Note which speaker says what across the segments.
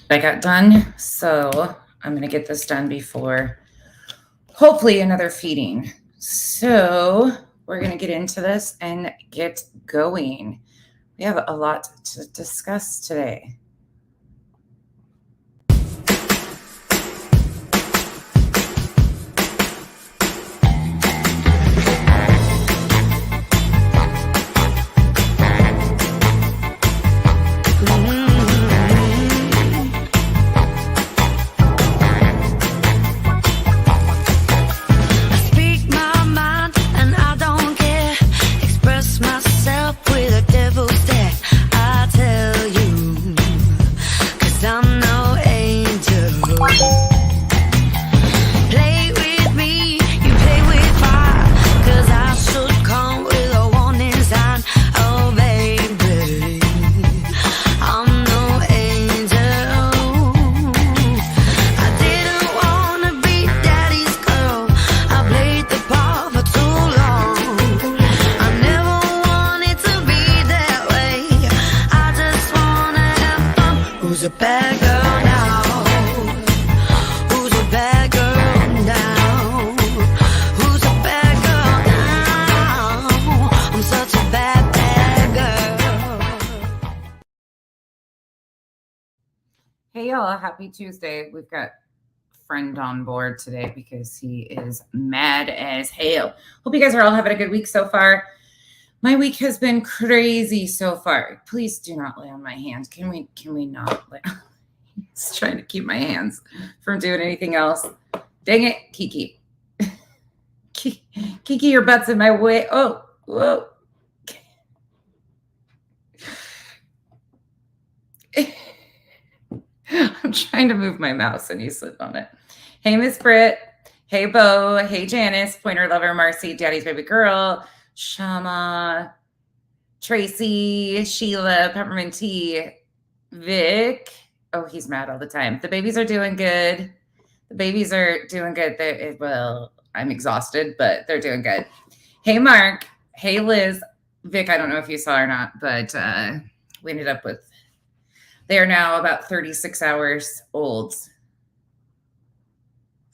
Speaker 1: I got done, so I'm going to get this done before hopefully another feeding. So we're going to get into this and get going. We have a lot to discuss today. Hey y'all, happy Tuesday. We've got a friend on board today because he is mad as hell. Hope you guys are all having a good week so far. My week has been crazy so far. Please do not lay on my hands. Can we not lay? He's trying to keep my hands from doing anything else. Dang it, Kiki. Kiki, your butt's in my way. Oh, whoa. I'm trying to move my mouse and you slipped on it. Hey, Miss Britt. Hey, Bo. Hey, Janice. Pointer Lover, Marcy, Daddy's Baby Girl, Shama, Tracy, Sheila, Peppermint Tea, Vic. Oh, he's mad all the time. The babies are doing good. Well, I'm exhausted, but they're doing good. Hey, Mark. Hey, Liz. Vic, I don't know if you saw or not, but we ended up with, they are now about 36 hours old.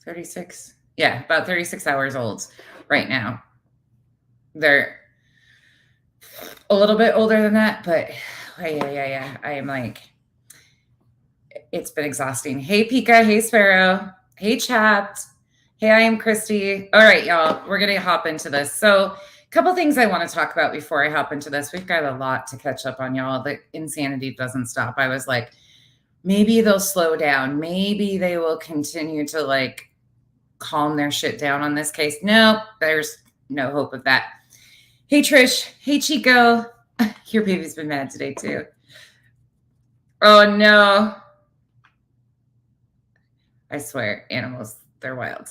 Speaker 1: 36? Yeah, about 36 hours old right now. They're a little bit older than that, but yeah. I am like, it's been exhausting. Hey, Pika. Hey, Sparrow. Hey, Chapped. Hey, I am Christy. All right, y'all, we're going to hop into this. So a couple things I want to talk about before I hop into this. We've got a lot to catch up on, y'all. The insanity doesn't stop. I was like, maybe they'll slow down. Maybe they will continue to like calm their shit down on this case. No, there's no hope of that. Hey, Trish. Hey, Chico. Your baby's been mad today, too. Oh, no. I swear, animals, they're wild.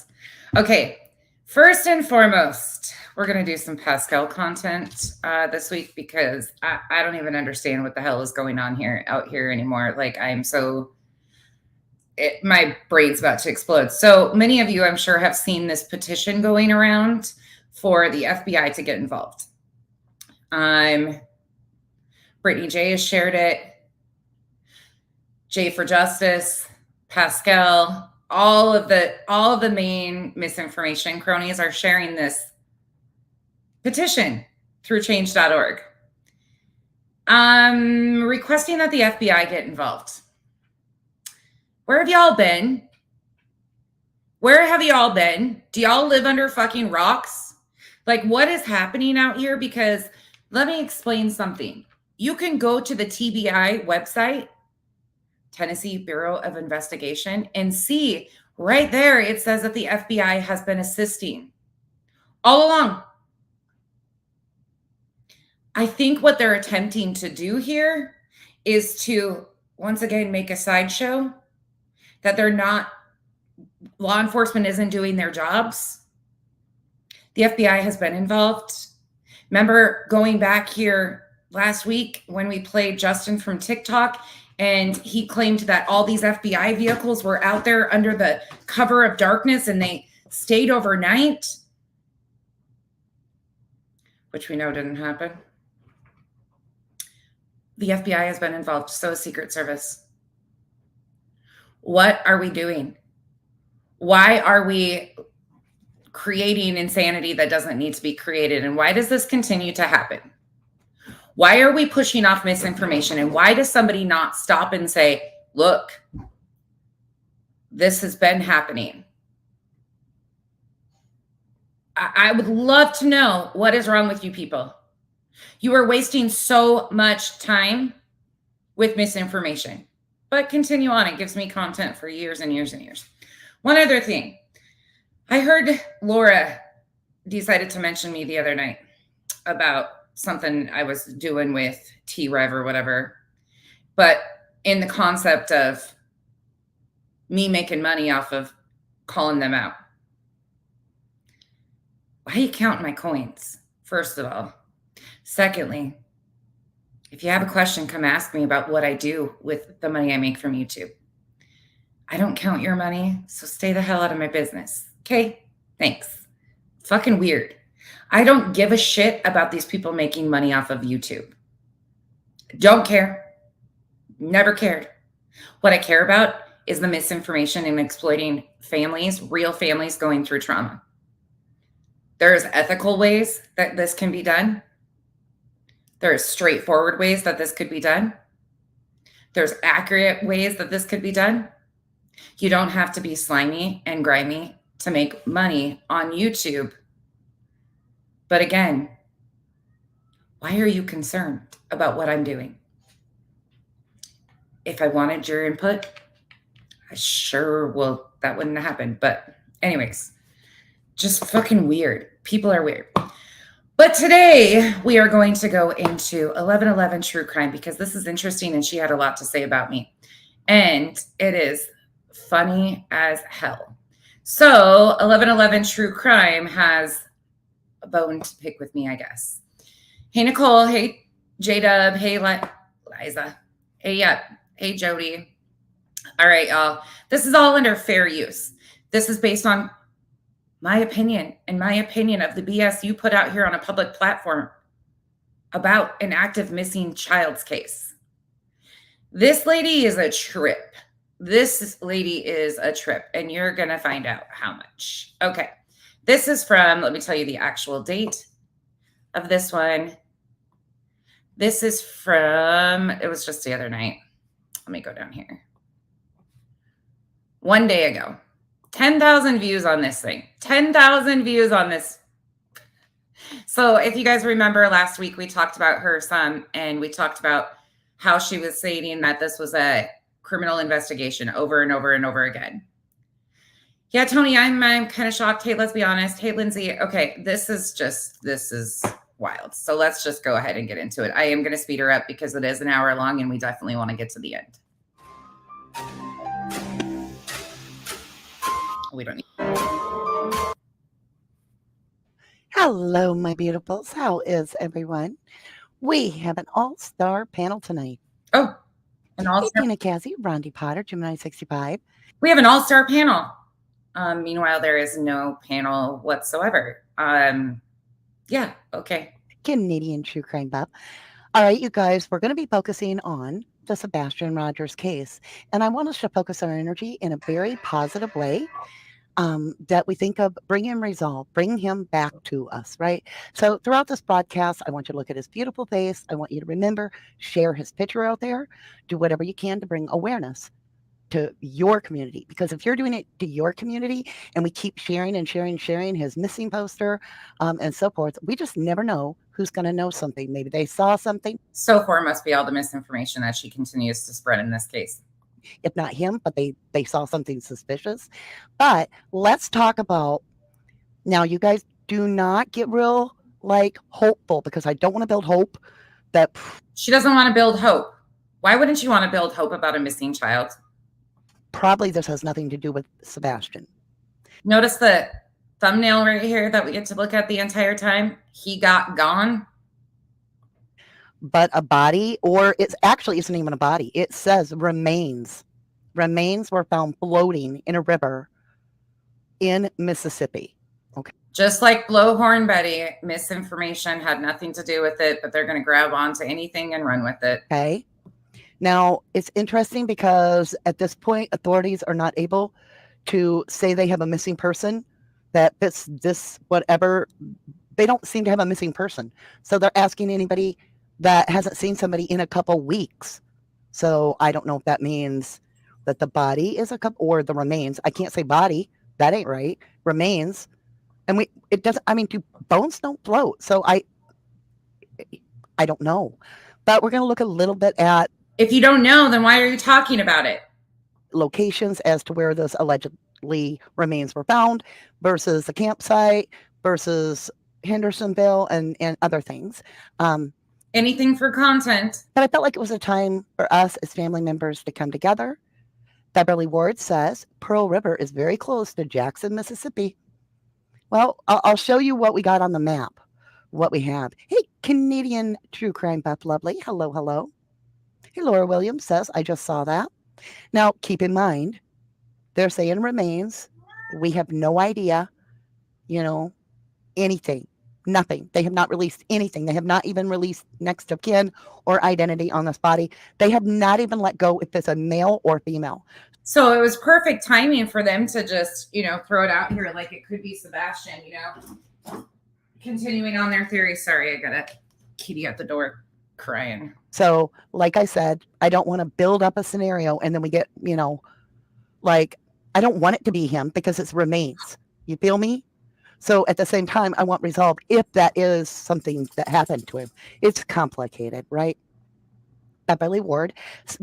Speaker 1: Okay, first and foremost, we're going to do some Pascal content this week because I don't even understand what the hell is going on out here anymore. Like, I'm so... my brain's about to explode. So many of you, I'm sure, have seen this petition going around for the FBI to get involved. Brittany J has shared it. J for Justice, Pascal, all of the main misinformation cronies are sharing this petition through change.org. Requesting that the FBI get involved. Where have y'all been? Where have y'all been? Do y'all live under fucking rocks? Like, what is happening out here? Because let me explain something. You can go to the TBI website, Tennessee Bureau of Investigation, and see right there, it says that the FBI has been assisting all along. I think what they're attempting to do here is to, once again, make a sideshow that law enforcement isn't doing their jobs. The FBI has been involved. Remember going back here last week when we played Justin from TikTok and he claimed that all these FBI vehicles were out there under the cover of darkness and they stayed overnight, which we know didn't happen. The FBI has been involved, so has Secret Service. What are we doing? Why are we creating insanity that doesn't need to be created? And why does this continue to happen? Why are we pushing off misinformation? And why does somebody not stop and say, look, this has been happening? I would love to know what is wrong with you people. You are wasting so much time with misinformation. But continue on. It gives me content for years and years and years. One other thing. I heard Laura decided to mention me the other night about something I was doing with T-Rev or whatever. But in the concept of me making money off of calling them out. Why are you counting my coins? First of all. Secondly, if you have a question, come ask me about what I do with the money I make from YouTube. I don't count your money, so stay the hell out of my business. Okay? Thanks. Fucking weird. I don't give a shit about these people making money off of YouTube. Don't care. Never cared. What I care about is the misinformation and exploiting families, real families going through trauma. There's ethical ways that this can be done. There's straightforward ways that this could be done. There's accurate ways that this could be done. You don't have to be slimy and grimy to make money on YouTube. But again, why are you concerned about what I'm doing? If I wanted your input, I sure will. That wouldn't happen. But anyways, just fucking weird. People are weird. But today we are going to go into 1111 True Crime because this is interesting and she had a lot to say about me. And it is funny as hell. So 1111 True Crime has a bone to pick with me, I guess. Hey, Nicole. Hey, J-Dub. Hey, Liza. Hey, Jody. All right, y'all. This is all under fair use. This is based on my opinion and my opinion of the BS you put out here on a public platform about an active missing child's case. This lady is a trip. This lady is a trip, and you're going to find out how much. Okay. This is from, let me tell you the actual date of this one. This is from, it was just the other night. Let me go down here. One day ago. 10,000 views on this thing. 10,000 views on this. So if you guys remember last week, we talked about her some, and we talked about how she was stating that this was a criminal investigation over and over and over again. Yeah, Tony, I'm kind of shocked. Hey, let's be honest. Hey, Lindsay. Okay, this is wild. So let's just go ahead and get into it. I am going to speed her up because it is an hour long and we definitely want to get to the end. We don't need.
Speaker 2: Hello, my beautifuls. How is everyone? We have an all-star panel tonight.
Speaker 1: Oh, an all-star.
Speaker 2: Tina Cassie, Rondi Potter, Gemini 65.
Speaker 1: We have an all-star panel. Meanwhile, there is no panel whatsoever. Yeah, okay.
Speaker 2: Canadian True Crime Buff. All right, you guys, we're going to be focusing on the Sebastian Rogers case. And I want us to focus our energy in a very positive way. That we think of bring him resolve, bring him back to us, right? So throughout this broadcast, I want you to look at his beautiful face. I want you to remember, share his picture out there, do whatever you can to bring awareness to your community. Because if you're doing it to your community and we keep sharing and sharing his missing poster and so forth, we just never know who's going to know something. Maybe they saw something.
Speaker 1: So far must be all the misinformation that she continues to spread in this case.
Speaker 2: If not him, but they saw something suspicious. But let's talk about, now you guys do not get real hopeful because I don't want to build hope that
Speaker 1: she doesn't want to build hope. Why wouldn't you want to build hope about a missing child?
Speaker 2: Probably this has nothing to do with Sebastian.
Speaker 1: Notice the thumbnail right here that we get to look at the entire time. He got gone.
Speaker 2: But a body, or it's actually isn't even a body. It says remains. Remains were found floating in a river in Mississippi. Okay.
Speaker 1: Just like Blowhorn Betty, misinformation had nothing to do with it, but they're going to grab onto anything and run with it.
Speaker 2: Okay. Now, it's interesting because at this point, authorities are not able to say they have a missing person that fits this whatever. They don't seem to have a missing person. So they're asking anybody that hasn't seen somebody in a couple weeks. So I don't know if that means that the body is a couple or the remains. I can't say body. That ain't right. Remains. And it doesn't, I mean, bones don't float. So I don't know. But we're going to look a little bit at.
Speaker 1: If you don't know, then why are you talking about it?
Speaker 2: Locations as to where those allegedly remains were found versus the campsite versus Hendersonville and other things.
Speaker 1: Anything for content.
Speaker 2: But I felt like it was a time for us as family members to come together. Beverly Ward says Pearl River is very close to Jackson, Mississippi. Well, I'll show you what we got on the map, what we have. Hey, Canadian True Crime Buff Lovely. Hello, hello. Hey, Laura Williams says, I just saw that. Now, keep in mind, they're saying remains. We have no idea, anything. Nothing. They have not released anything. They have not even released next of kin or identity on this body. They have not even let go if it's a male or female.
Speaker 1: So it was perfect timing for them to just, throw it out here like it could be Sebastian, Continuing on their theory. Sorry, I got a kitty at the door crying.
Speaker 2: So, like I said, I don't want to build up a scenario and then we get, I don't want it to be him because it's remains. You feel me? So at the same time, I want resolved if that is something that happened to him. It's complicated, right? Beverly Ward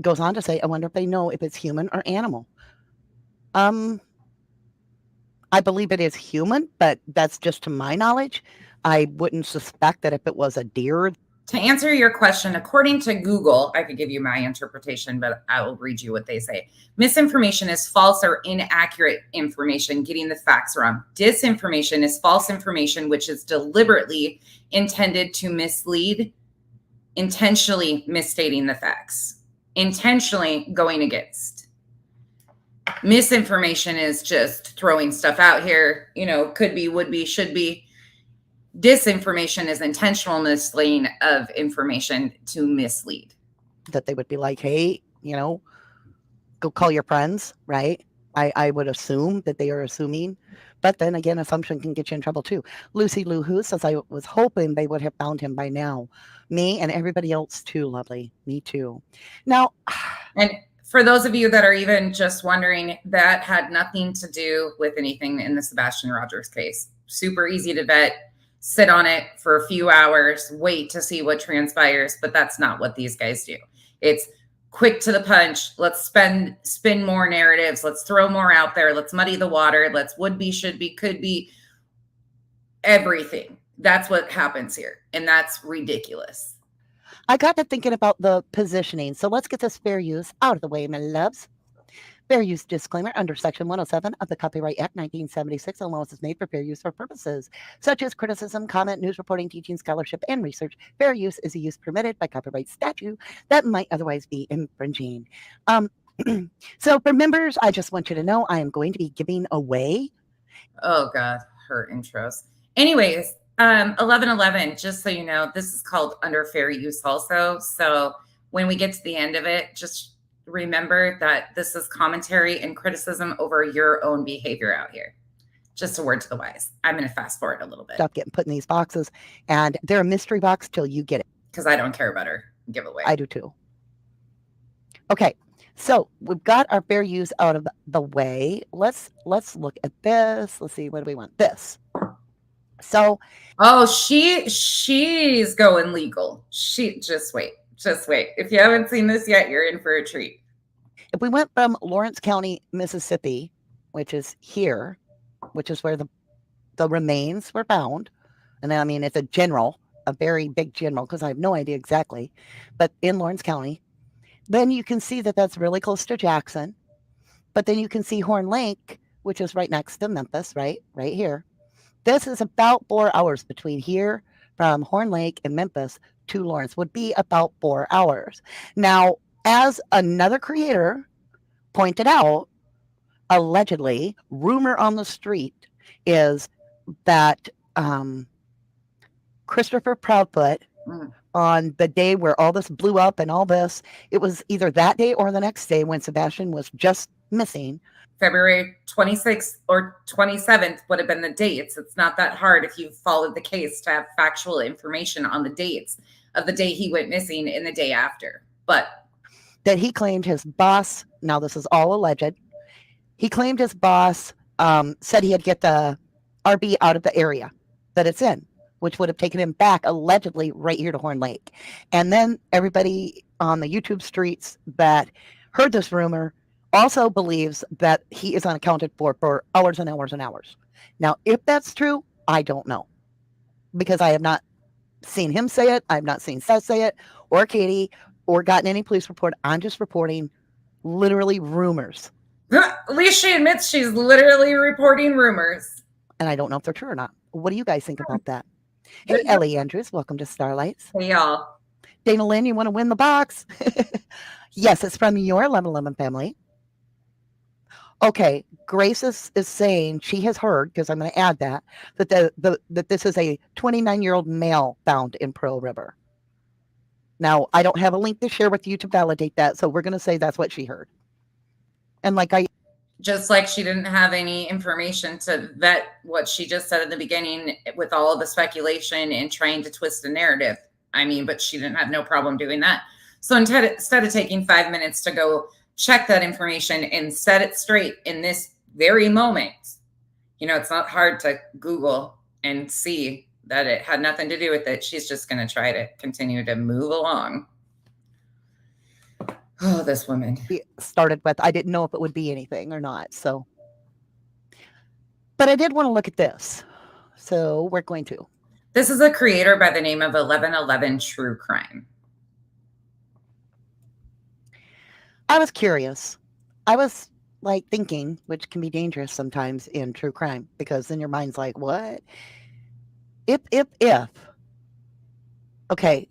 Speaker 2: goes on to say, I wonder if they know if it's human or animal. I believe it is human, but that's just to my knowledge. I wouldn't suspect that if it was a deer.
Speaker 1: To answer your question, according to Google, I could give you my interpretation, but I will read you what they say. Misinformation is false or inaccurate information, getting the facts wrong. Disinformation is false information, which is deliberately intended to mislead, intentionally misstating the facts, intentionally going against. Misinformation is just throwing stuff out here, could be, would be, should be. Disinformation is intentional misleading of information to mislead.
Speaker 2: That they would be like, hey, go call your friends, right? I would assume that they are assuming. But then again, assumption can get you in trouble too. Lucy Lou Who says, I was hoping they would have found him by now. Me and everybody else too, lovely. Me too. Now,
Speaker 1: and for those of you that are even just wondering, that had nothing to do with anything in the Sebastian Rogers case. Super easy to vet. Sit on it for a few hours, wait to see what transpires, but that's not what these guys do. It's quick to the punch. Let's spin more narratives. Let's throw more out there. Let's muddy the water. Let's would be, should be, could be, everything. That's what happens here. And that's ridiculous.
Speaker 2: I got to thinking about the positioning. So let's get this fair use out of the way, my loves. Fair use disclaimer under Section 107 of the Copyright Act 1976. Allowance is made for fair use for purposes such as criticism, comment, news reporting, teaching, scholarship, and research. Fair use is a use permitted by copyright statute that might otherwise be infringing. So for members, I just want you to know I am going to be giving away.
Speaker 1: Oh, God, her intros. Anyways, 1111, just so you know, this is called under fair use also. So when we get to the end of it, just remember that this is commentary and criticism over your own behavior out here. Just a word to the wise. I'm going to fast forward a little bit.
Speaker 2: Stuff getting put in these boxes, and they're a mystery box till you get it.
Speaker 1: Because I don't care about her giveaway.
Speaker 2: I do too. Okay, so we've got our fair use out of the way. Let's look at this. Let's see, what do we want? This. So,
Speaker 1: she's going legal. Just wait. If you haven't seen this yet, you're in for a treat.
Speaker 2: If we went from Lawrence County, Mississippi, which is here, which is where the remains were found, and I mean, it's a very big general, because I have no idea exactly, but in Lawrence County, then you can see that that's really close to Jackson, but then you can see Horn Lake, which is right next to Memphis, right here. This is about 4 hours between here from Horn Lake and Memphis to Lawrence would be about 4 hours. Now, as another creator pointed out, allegedly, rumor on the street is that Christopher Proudfoot on the day where all this blew up and all this. It was either that day or the next day when Sebastian was just missing.
Speaker 1: February 26th or 27th would have been the dates. It's not that hard if you've followed the case to have factual information on the dates of the day he went missing and the day after. But
Speaker 2: that he claimed his boss, now this is all alleged, he claimed his boss said he had to get the RB out of the area that it's in, which would have taken him back allegedly right here to Horn Lake. And then everybody on the YouTube streets that heard this rumor also believes that he is unaccounted for hours and hours and hours. Now, if that's true, I don't know, because I have not seen him say it. I've not seen Seth say it or Katie or gotten any police report. I'm just reporting literally rumors.
Speaker 1: at least she admits she's literally reporting rumors.
Speaker 2: And I don't know if they're true or not. What do you guys think about that? Hey, Ellie Andrews, welcome to Starlights.
Speaker 1: Hey, y'all.
Speaker 2: Dana Lynn, you want to win the box? Yes, it's from your 1111 family. Okay, Grace is saying she has heard, because I'm going to add that, that this is a 29-year-old male found in Pearl River. Now, I don't have a link to share with you to validate that, so we're going to say that's what she heard. And
Speaker 1: just like she didn't have any information to vet what she just said in the beginning with all of the speculation and trying to twist the narrative. I mean, but she didn't have no problem doing that. So instead of taking 5 minutes to go check that information and set it straight in this very moment, it's not hard to Google and see that it had nothing to do with it. She's just going to try to continue to move along. Oh, this woman.
Speaker 2: Started with, I didn't know if it would be anything or not. So, but I did want to look at this. So we're going to.
Speaker 1: This is a creator by the name of 1111 True Crime.
Speaker 2: I was curious. I was thinking, which can be dangerous sometimes in true crime, because then your mind's like, what? If, okay,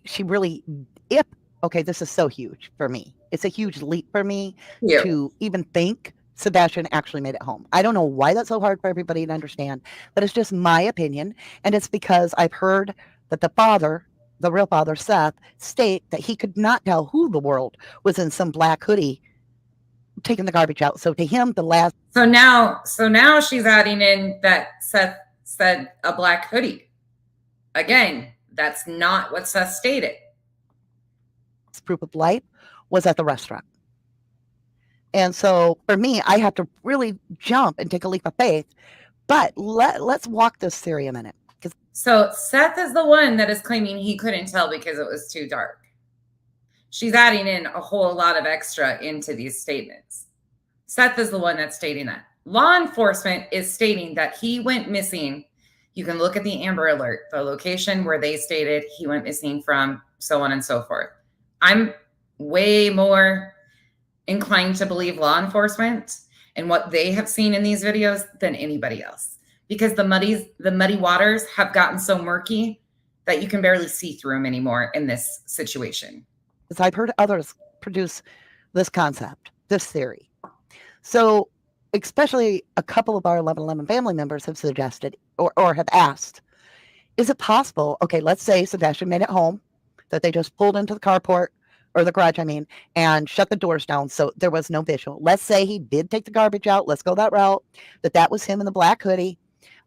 Speaker 2: okay, this is so huge for me. It's a huge leap for me to even think Sebastian actually made it home. I don't know why that's so hard for everybody to understand, but it's just my opinion. And it's because I've heard that the real father, Seth, state that he could not tell who the world was in some black hoodie taking the garbage out. So to him,
Speaker 1: So now she's adding in that Seth said a black hoodie. Again, that's not what Seth stated.
Speaker 2: Proof of life was at the restaurant. And so for me, I have to really jump and take a leap of faith. But let's walk this theory a minute.
Speaker 1: So Seth is the one that is claiming he couldn't tell because it was too dark. She's adding in a whole lot of extra into these statements. Seth is the one that's stating that. Law enforcement is stating that he went missing. You can look at the Amber Alert, the location where they stated he went missing from, so on and so forth. I'm way more inclined to believe law enforcement and what they have seen in these videos than anybody else, because the muddy waters have gotten so murky that you can barely see through them anymore in this situation.
Speaker 2: Because I've heard others produce this concept, this theory. So especially a couple of our 1111 family members have suggested or have asked, is it possible, okay, let's say Sebastian made it home, that they just pulled into the carport, or the garage, and shut the doors down so there was no visual. Let's say he did take the garbage out. Let's go that route, that was him in the black hoodie.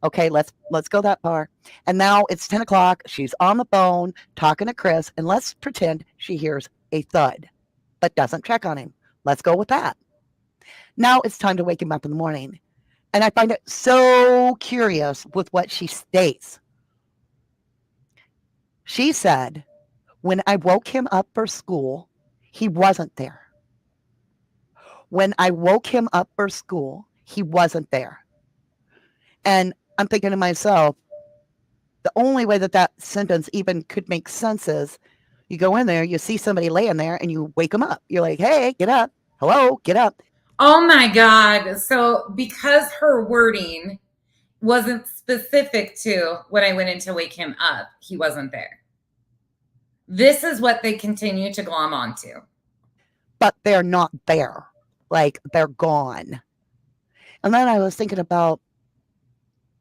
Speaker 2: Okay, let's go that far. And now it's 10 o'clock. She's on the phone talking to Chris, and let's pretend she hears a thud, but doesn't check on him. Let's go with that. Now it's time to wake him up in the morning. And I find it so curious with what she states. She said, when I woke him up for school, he wasn't there. When I woke him up for school, he wasn't there. And I'm thinking to myself, the only way that sentence even could make sense is you go in there, you see somebody laying there, and you wake them up. You're like, hey, get up. Hello, get up.
Speaker 1: Oh my God. So because her wording wasn't specific to when I went in to wake him up, he wasn't there. This is what they continue to glom onto.
Speaker 2: But they're not there. They're gone. And then I was thinking about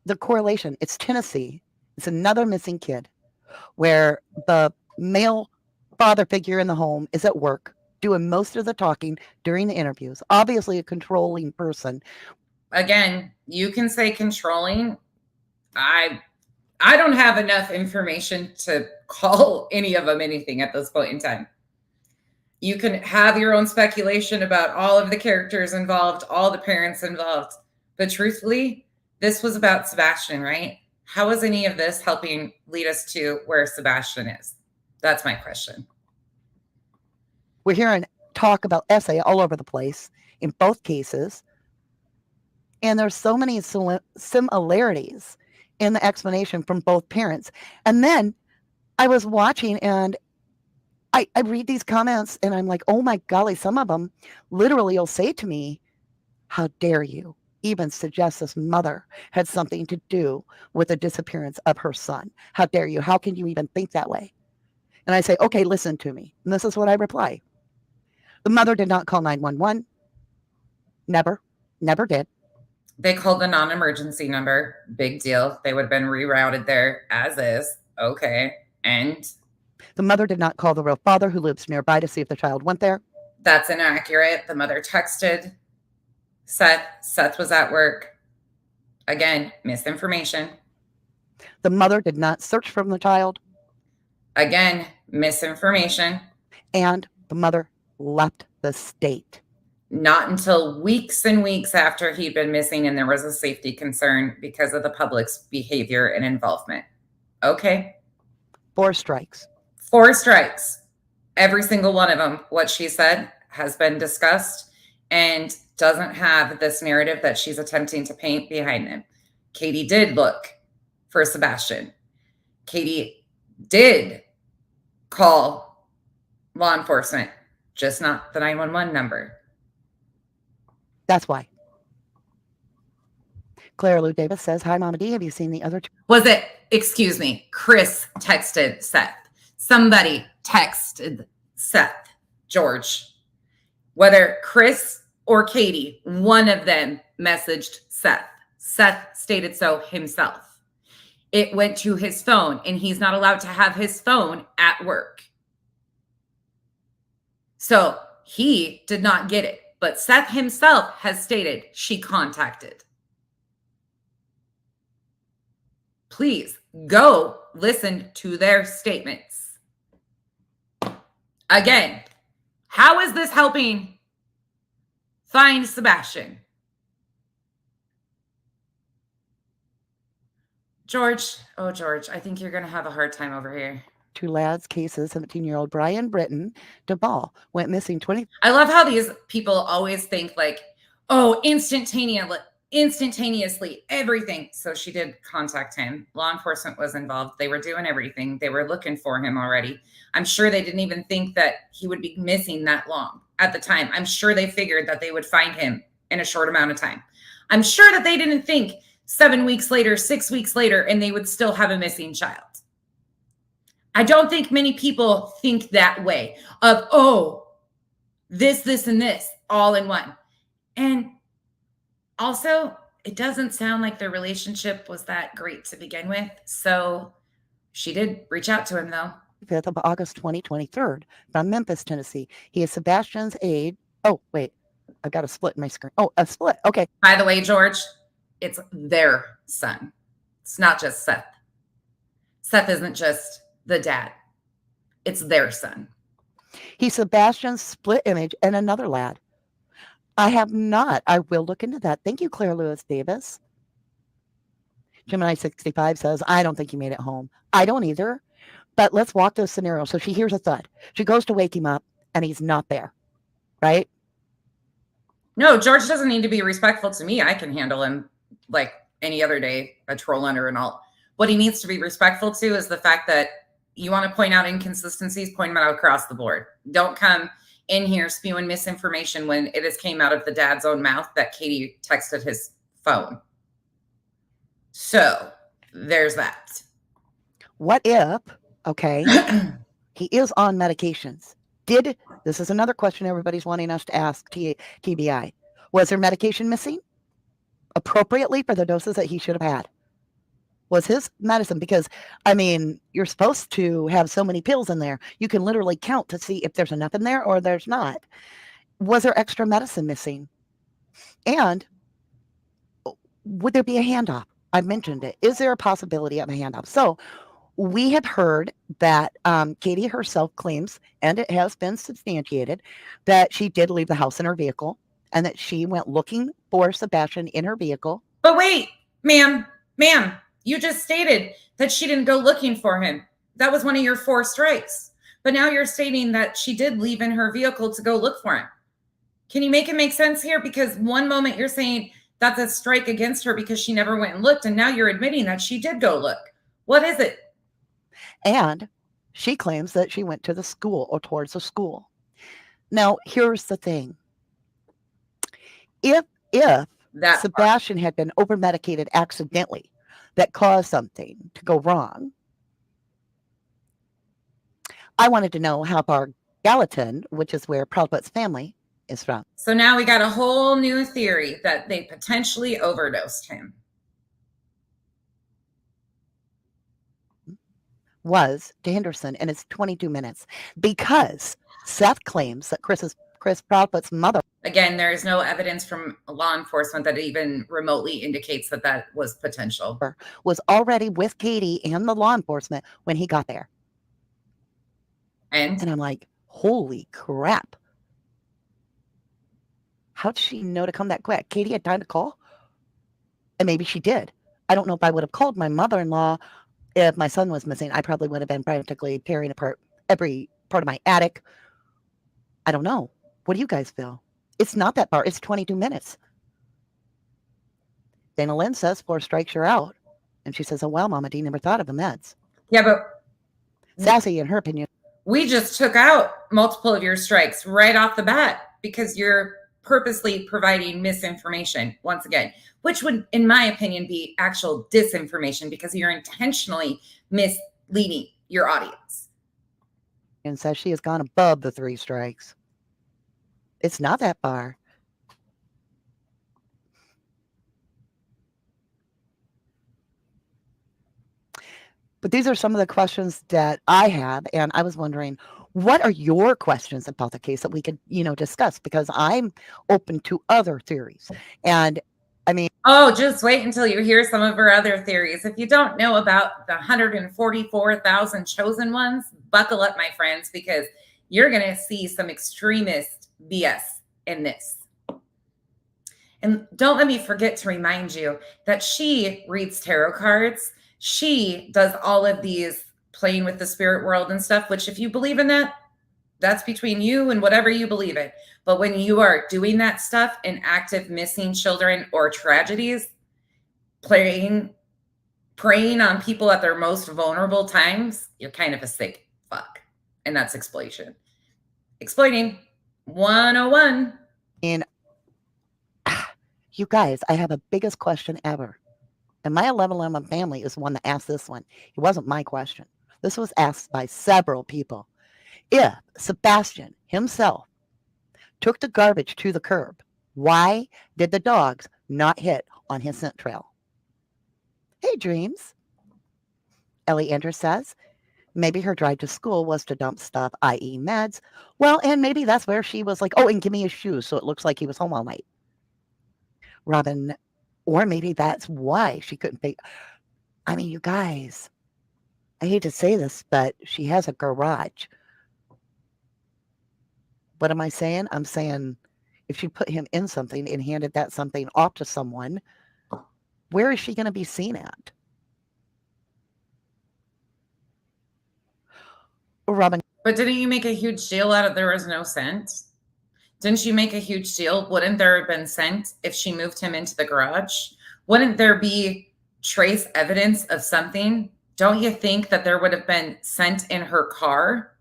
Speaker 2: the correlation. It's Tennessee. It's another missing kid where the male father figure in the home is at work doing most of the talking during the interviews, obviously a controlling person.
Speaker 1: Again, you can say controlling. I don't have enough information to call any of them anything at this point in time. You can have your own speculation about all of the characters involved, all the parents involved. But truthfully, this was about Sebastian, right? How is any of this helping lead us to where Sebastian is? That's my question.
Speaker 2: We're hearing talk about essay all over the place in both cases. And there's so many similarities in the explanation from both parents. And then I was watching and I read these comments and I'm like, oh my golly, some of them literally will say to me, how dare you even suggest this mother had something to do with the disappearance of her son? How dare you? How can you even think that way? And I say, okay, listen to me. And this is what I reply. The mother did not call 911. Never did.
Speaker 1: They called the non-emergency number. Big deal. They would have been rerouted there as is. Okay. And
Speaker 2: the mother did not call the real father who lives nearby to see if the child went there.
Speaker 1: That's inaccurate. The mother texted Seth. Seth was at work. Again, misinformation.
Speaker 2: The mother did not search for the child.
Speaker 1: Again, misinformation.
Speaker 2: And the mother left the state.
Speaker 1: Not until weeks and weeks after he'd been missing and there was a safety concern because of the public's behavior and involvement. Okay.
Speaker 2: 4 strikes.
Speaker 1: 4 strikes. Every single one of them, what she said, has been discussed and doesn't have this narrative that she's attempting to paint behind them. Katie did look for Sebastian. Katie did call law enforcement, just not the 911 number.
Speaker 2: That's why. Claire Lou Davis says, hi, Mama D. Have you seen the other two?
Speaker 1: Was it, excuse me, Chris texted Seth. Somebody texted Seth, George. Whether Chris or Katie, one of them messaged Seth. Seth stated so himself. It went to his phone, and he's not allowed to have his phone at work. So he did not get it. But Seth himself has stated she contacted. Please go listen to their statements. Again, how is this helping find Sebastian? George, oh, George, I think you're going to have a hard time over here.
Speaker 2: 2 lads' cases, 17-year-old Brian Britton DeBall went missing 20.
Speaker 1: I love how these people always think like, oh, instantaneously, everything. So she did contact him. Law enforcement was involved. They were doing everything. They were looking for him already. I'm sure they didn't even think that he would be missing that long at the time. I'm sure they figured that they would find him in a short amount of time. I'm sure that they didn't think 7 weeks later, 6 weeks later, and they would still have a missing child. I don't think many people think that way of, oh, this, and this all in one. And also, it doesn't sound like their relationship was that great to begin with. So she did reach out to him, though.
Speaker 2: 5th of August 2023 from Memphis, Tennessee. He is Sebastian's aide. Oh, wait. I got a split in my screen. Oh, a split. Okay.
Speaker 1: By the way, George, it's their son. It's not just Seth. Seth isn't just the dad. It's their son.
Speaker 2: He's Sebastian's split image and another lad. I have not. I will look into that. Thank you, Claire Lewis Davis. Gemini 65 says, I don't think he made it home. I don't either. But let's walk through a scenario. So she hears a thud. She goes to wake him up and he's not there. Right?
Speaker 1: No, George doesn't need to be respectful to me. I can handle him like any other day, a troll hunter and all. What he needs to be respectful to is the fact that you want to point out inconsistencies, point them out across the board. Don't come in here spewing misinformation when it has came out of the dad's own mouth that Katie texted his phone. So there's that.
Speaker 2: What if, okay, he is on medications? This is another question everybody's wanting us to ask TBI. Was there medication missing appropriately for the doses that he should have had? was his medicine, because I mean, you're supposed to have so many pills in there. You can literally count to see if there's enough in there or there's not. Was there extra medicine missing? And would there be a handoff? I mentioned it. Is there a possibility of a handoff? So we have heard that Katie herself claims, and it has been substantiated, that she did leave the house in her vehicle and that she went looking for Sebastian in her vehicle.
Speaker 1: But wait, ma'am, you just stated that she didn't go looking for him. That was one of your 4 strikes. But now you're stating that she did leave in her vehicle to go look for him. Can you make it make sense here? Because one moment you're saying that's a strike against her because she never went and looked, and now you're admitting that she did go look. What is it?
Speaker 2: And she claims that she went to the school or towards the school. Now, here's the thing. If
Speaker 1: That
Speaker 2: Sebastian had been over-medicated accidentally that caused something to go wrong, I wanted to know how far Gallatin, which is where Proudfoot's family is from.
Speaker 1: So now we got a whole new theory that they potentially overdosed him.
Speaker 2: Was to Henderson, and it's 22 minutes, because Seth claims that Chris Proudfoot's mother.
Speaker 1: Again, there is no evidence from law enforcement that even remotely indicates that that was potential.
Speaker 2: Was already with Katie and the law enforcement when he got there. And I'm like, holy crap. How did she know to come that quick? Katie had time to call? And maybe she did. I don't know if I would have called my mother-in-law if my son was missing. I probably would have been practically tearing apart every part of my attic. I don't know. What do you guys feel? It's not that far. It's 22 minutes. Dana Lynn says 4 strikes, you're out. And she says, oh, well, Mama D never thought of the meds.
Speaker 1: Yeah, but
Speaker 2: Sassy, in her opinion.
Speaker 1: We just took out multiple of your strikes right off the bat because you're purposely providing misinformation once again, which would, in my opinion, be actual disinformation because you're intentionally misleading your audience.
Speaker 2: And says she has gone above the 3 strikes. It's not that far. But these are some of the questions that I have, and I was wondering, what are your questions about the case that we could, discuss? Because I'm open to other theories. And I mean,
Speaker 1: oh, just wait until you hear some of her other theories. If you don't know about the 144,000 chosen ones, buckle up, my friends, because you're going to see some extremist BS in this. And don't let me forget to remind you that she reads tarot cards. She does all of these playing with the spirit world and stuff, which if you believe in that, that's between you and whatever you believe in. But when you are doing that stuff in active missing children or tragedies, preying on people at their most vulnerable times, you're kind of a sick fuck. And that's exploitation. Exploiting 101.
Speaker 2: And you guys, I have a biggest question ever. And my 1111 family is the one that asked this one. It wasn't my question. This was asked by several people. If Sebastian himself took the garbage to the curb, why did the dogs not hit on his scent trail? Hey, Dreams. Ellie Andrews says, maybe her drive to school was to dump stuff, i.e. meds. Well, and maybe that's where she was like, oh, and give me his shoes so it looks like he was home all night. Robin, or maybe that's why she couldn't think. I mean, you guys, I hate to say this, but she has a garage. What am I saying? I'm saying if she put him in something and handed that something off to someone, where is she going to be seen at? Robin.
Speaker 1: But didn't you make a huge deal out of there was no scent? Didn't you make a huge deal? Wouldn't there have been scent if she moved him into the garage? Wouldn't there be trace evidence of something? Don't you think that there would have been scent in her car?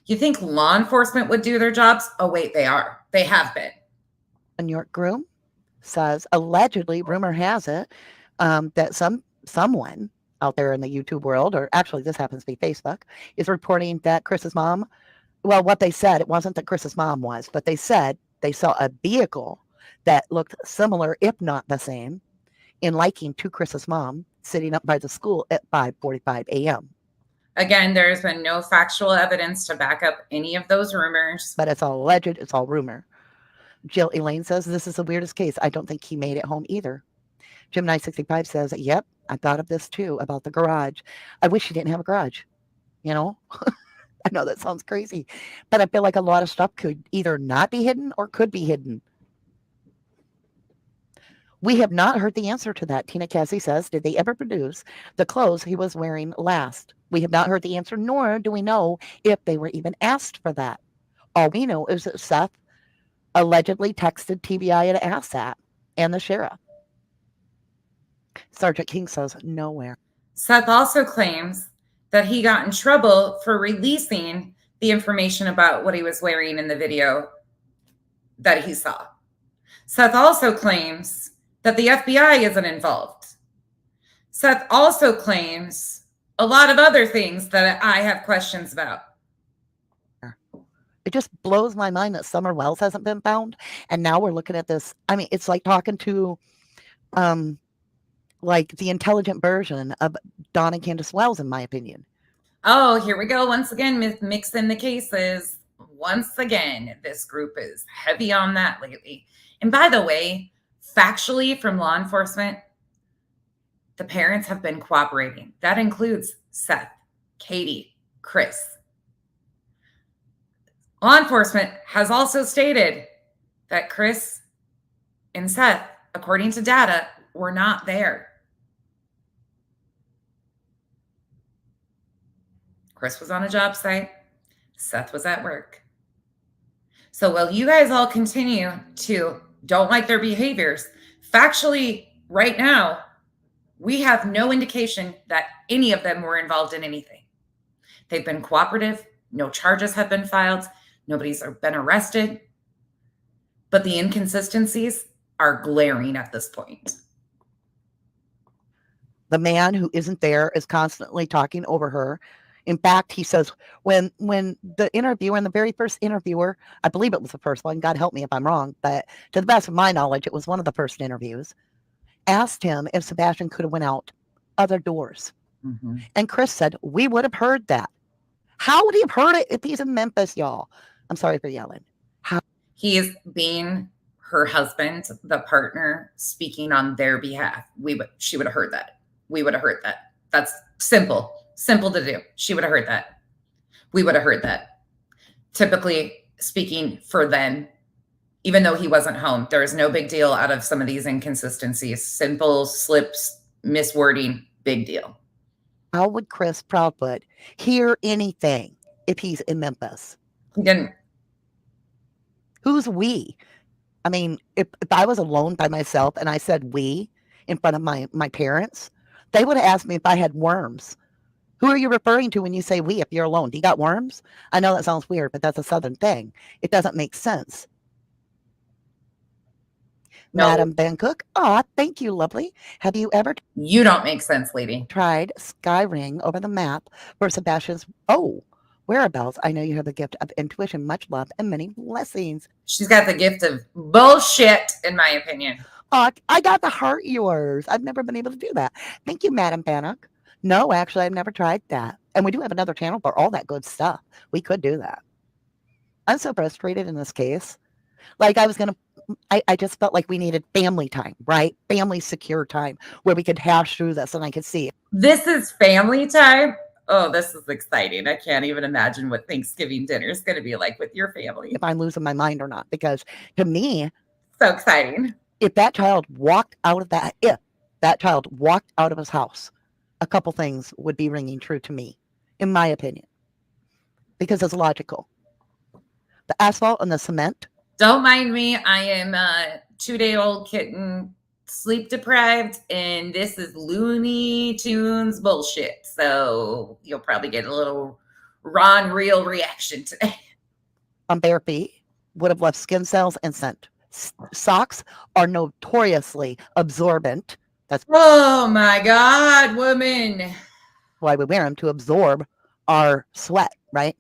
Speaker 1: You think law enforcement would do their jobs? Oh, wait, they are. They have been.
Speaker 2: A New York groom says, allegedly, rumor has it, that someone out there in the YouTube world, or actually this happens to be Facebook, is reporting that Chris's mom, well, what they said, it wasn't that Chris's mom was, but they said they saw a vehicle that looked similar, if not the same, in liking to Chris's mom, sitting up by the school at 5:45 a.m.
Speaker 1: Again, there's been no factual evidence to back up any of those rumors.
Speaker 2: But it's all alleged, it's all rumor. Jill Elaine says, this is the weirdest case. I don't think he made it home either. Jim 965 says, yep, I thought of this too about the garage. I wish he didn't have a garage. You know, I know that sounds crazy, but I feel like a lot of stuff could either not be hidden or could be hidden. We have not heard the answer to that. Tina Cassie says, did they ever produce the clothes he was wearing last? We have not heard the answer, nor do we know if they were even asked for that. All we know is that Seth allegedly texted TBI and ASAP and the sheriff. Sergeant King says, nowhere.
Speaker 1: Seth also claims that he got in trouble for releasing the information about what he was wearing in the video that he saw. Seth also claims that the FBI isn't involved. Seth also claims a lot of other things that I have questions about.
Speaker 2: It just blows my mind that Summer Wells hasn't been found. And now we're looking at this. I mean, it's like talking to like the intelligent version of Dawn and Candace Wells, in my opinion.
Speaker 1: Oh, here we go. Once again, mixing the cases. Once again, this group is heavy on that lately. And by the way, factually from law enforcement, the parents have been cooperating. That includes Seth, Katie, Chris. Law enforcement has also stated that Chris and Seth, according to data, were not there. Chris was on a job site. Seth was at work. So while you guys all continue to don't like their behaviors, factually, right now, we have no indication that any of them were involved in anything. They've been cooperative. No charges have been filed. Nobody's been arrested. But the inconsistencies are glaring at this point.
Speaker 2: The man who isn't there is constantly talking over her. In fact, he says when the interviewer, and the very first interviewer, I believe it was the first one, God help me if I'm wrong, but to the best of my knowledge, it was one of the first interviews, asked him if Sebastian could have went out other doors. Mm-hmm. And Chris said, we would have heard that. How would he have heard it if he's in Memphis, y'all? I'm sorry for yelling. How?
Speaker 1: He is being her husband, the partner, speaking on their behalf. She would have heard that. We would have heard that. That's simple to do. She would have heard that. We would have heard that. Typically speaking for them, even though he wasn't home, there is no big deal out of some of these inconsistencies. Simple slips, miswording, big deal.
Speaker 2: How would Chris Proudfoot hear anything if he's in Memphis?
Speaker 1: He didn't.
Speaker 2: Who's we? I mean, if I was alone by myself and I said we in front of my parents, they would have asked me if I had worms. Who are you referring to when you say we if you're alone? Do you got worms? I know that sounds weird, but that's a Southern thing. It doesn't make sense. No. Madam Bangkok. Ah, thank you, lovely. Have you ever...
Speaker 1: You don't make sense, lady.
Speaker 2: ...tried Sky Ring over the map for Sebastian's... whereabouts? I know you have the gift of intuition. Much love and many blessings.
Speaker 1: She's got the gift of bullshit, in my opinion.
Speaker 2: I got the heart yours. I've never been able to do that. Thank you, Madam Bannock. No, actually, I've never tried that. And we do have another channel for all that good stuff. We could do that. I'm so frustrated in this case. Like I just felt like we needed family time, right? Family secure time where we could hash through this and I could see it.
Speaker 1: This is family time? Oh, this is exciting. I can't even imagine what Thanksgiving dinner is going to be like with your family.
Speaker 2: If I'm losing my mind or not, because to me,
Speaker 1: so exciting.
Speaker 2: If that child walked out of his house, a couple things would be ringing true to me, in my opinion, because it's logical. The asphalt and the cement.
Speaker 1: Don't mind me. I am a 2-day-old kitten, sleep deprived, and this is Looney Tunes bullshit. So you'll probably get a little raw and real reaction today.
Speaker 2: On bare feet would have left skin cells and scent. Socks are notoriously absorbent. That's
Speaker 1: oh my God, woman.
Speaker 2: Why we wear them, to absorb our sweat, right?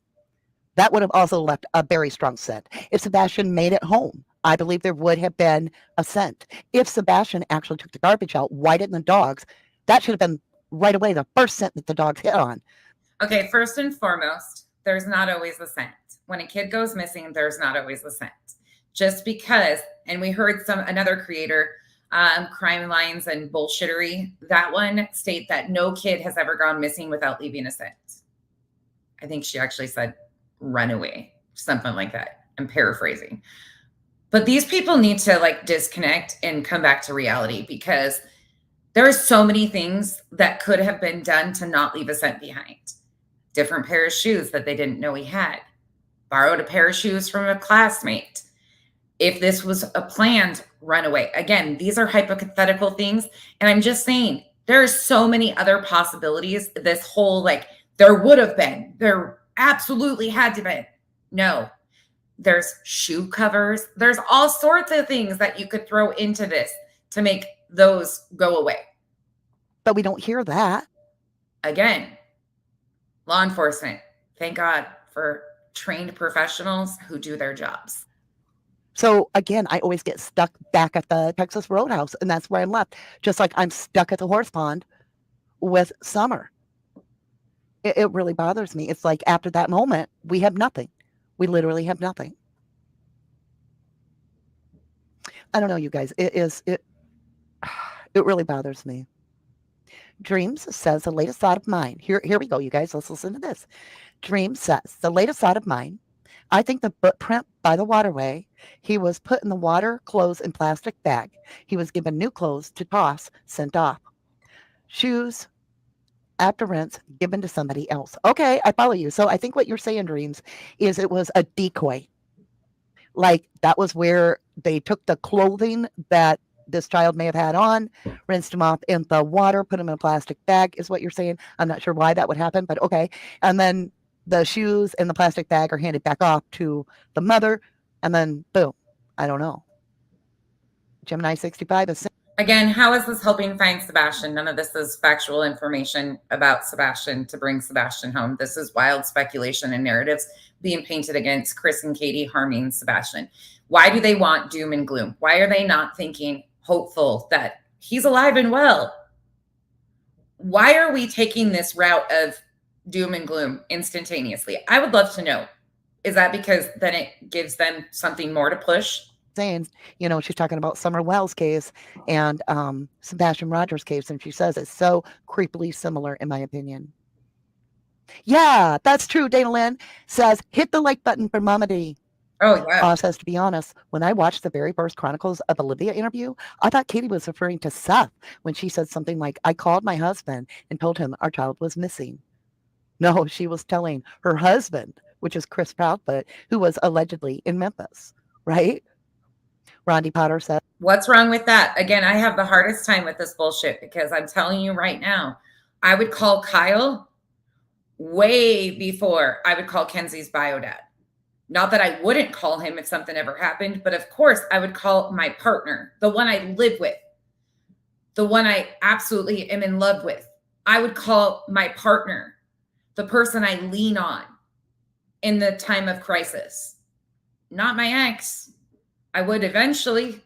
Speaker 2: That would have also left a very strong scent. If Sebastian made it home, I believe there would have been a scent. If Sebastian actually took the garbage out, why didn't the dogs That should have been right away the first scent that the dogs hit on.
Speaker 1: Okay, first and foremost, there's not always a scent. When a kid goes missing, there's not always a scent. Just because, and we heard another creator, Crime Lines and Bullshittery, that one state that no kid has ever gone missing without leaving a scent. I think she actually said runaway, something like that. I'm paraphrasing. But these people need to like disconnect and come back to reality, because there are so many things that could have been done to not leave a scent behind. Different pair of shoes that they didn't know he had. Borrowed a pair of shoes from a classmate. If this was a planned runaway. Again, these are hypothetical things. And I'm just saying, there are so many other possibilities. This whole like, there would have been, there absolutely had to be. No, there's shoe covers. There's all sorts of things that you could throw into this to make those go away.
Speaker 2: But we don't hear that.
Speaker 1: Again, law enforcement, thank God for trained professionals who do their jobs.
Speaker 2: So again, I always get stuck back at the Texas Roadhouse, and that's where I'm left. Just like I'm stuck at the horse pond with Summer. It really bothers me. It's like after that moment, we have nothing. We literally have nothing. I don't know, you guys. It really bothers me. Dreams says the latest thought of mine. Here we go, you guys. Let's listen to this. Dreams says the latest thought of mine. I think the footprint by the waterway. He was put in the water, clothes, and plastic bag. He was given new clothes to toss, sent off. Shoes, after rinse, given to somebody else. Okay, I follow you. So I think what you're saying, Dreams, is it was a decoy. Like that was where they took the clothing that this child may have had on, rinsed him off in the water, put him in a plastic bag, is what you're saying. I'm not sure why that would happen, but okay. And then the shoes and the plastic bag are handed back off to the mother, and then boom. I don't know. Gemini 65 is.
Speaker 1: Again, how is this helping find Sebastian? None of this is factual information about Sebastian to bring Sebastian home. This is wild speculation and narratives being painted against Chris and Katie harming Sebastian. Why do they want doom and gloom? Why are they not thinking hopeful that he's alive and well? Why are we taking this route of doom and gloom instantaneously? I would love to know. Is that because then it gives them something more to push?
Speaker 2: Saying, she's talking about Summer Wells' case and Sebastian Rogers' case, and she says it's so creepily similar, in my opinion. Yeah, that's true. Dana Lynn says, hit the like button for Mama D.
Speaker 1: Oh, yeah.
Speaker 2: Says, to be honest, when I watched the very first Chronicles of Olivia interview, I thought Katie was referring to Seth when she said something like, I called my husband and told him our child was missing. No, she was telling her husband, which is Chris Proudfoot, who was allegedly in Memphis, right? Rondi Potter said,
Speaker 1: what's wrong with that? Again, I have the hardest time with this bullshit because I'm telling you right now, I would call Kyle way before I would call Kenzie's bio dad. Not that I wouldn't call him if something ever happened, but of course I would call my partner, the one I live with, the one I absolutely am in love with. I would call my partner, the person I lean on in the time of crisis. Not my ex. I would eventually,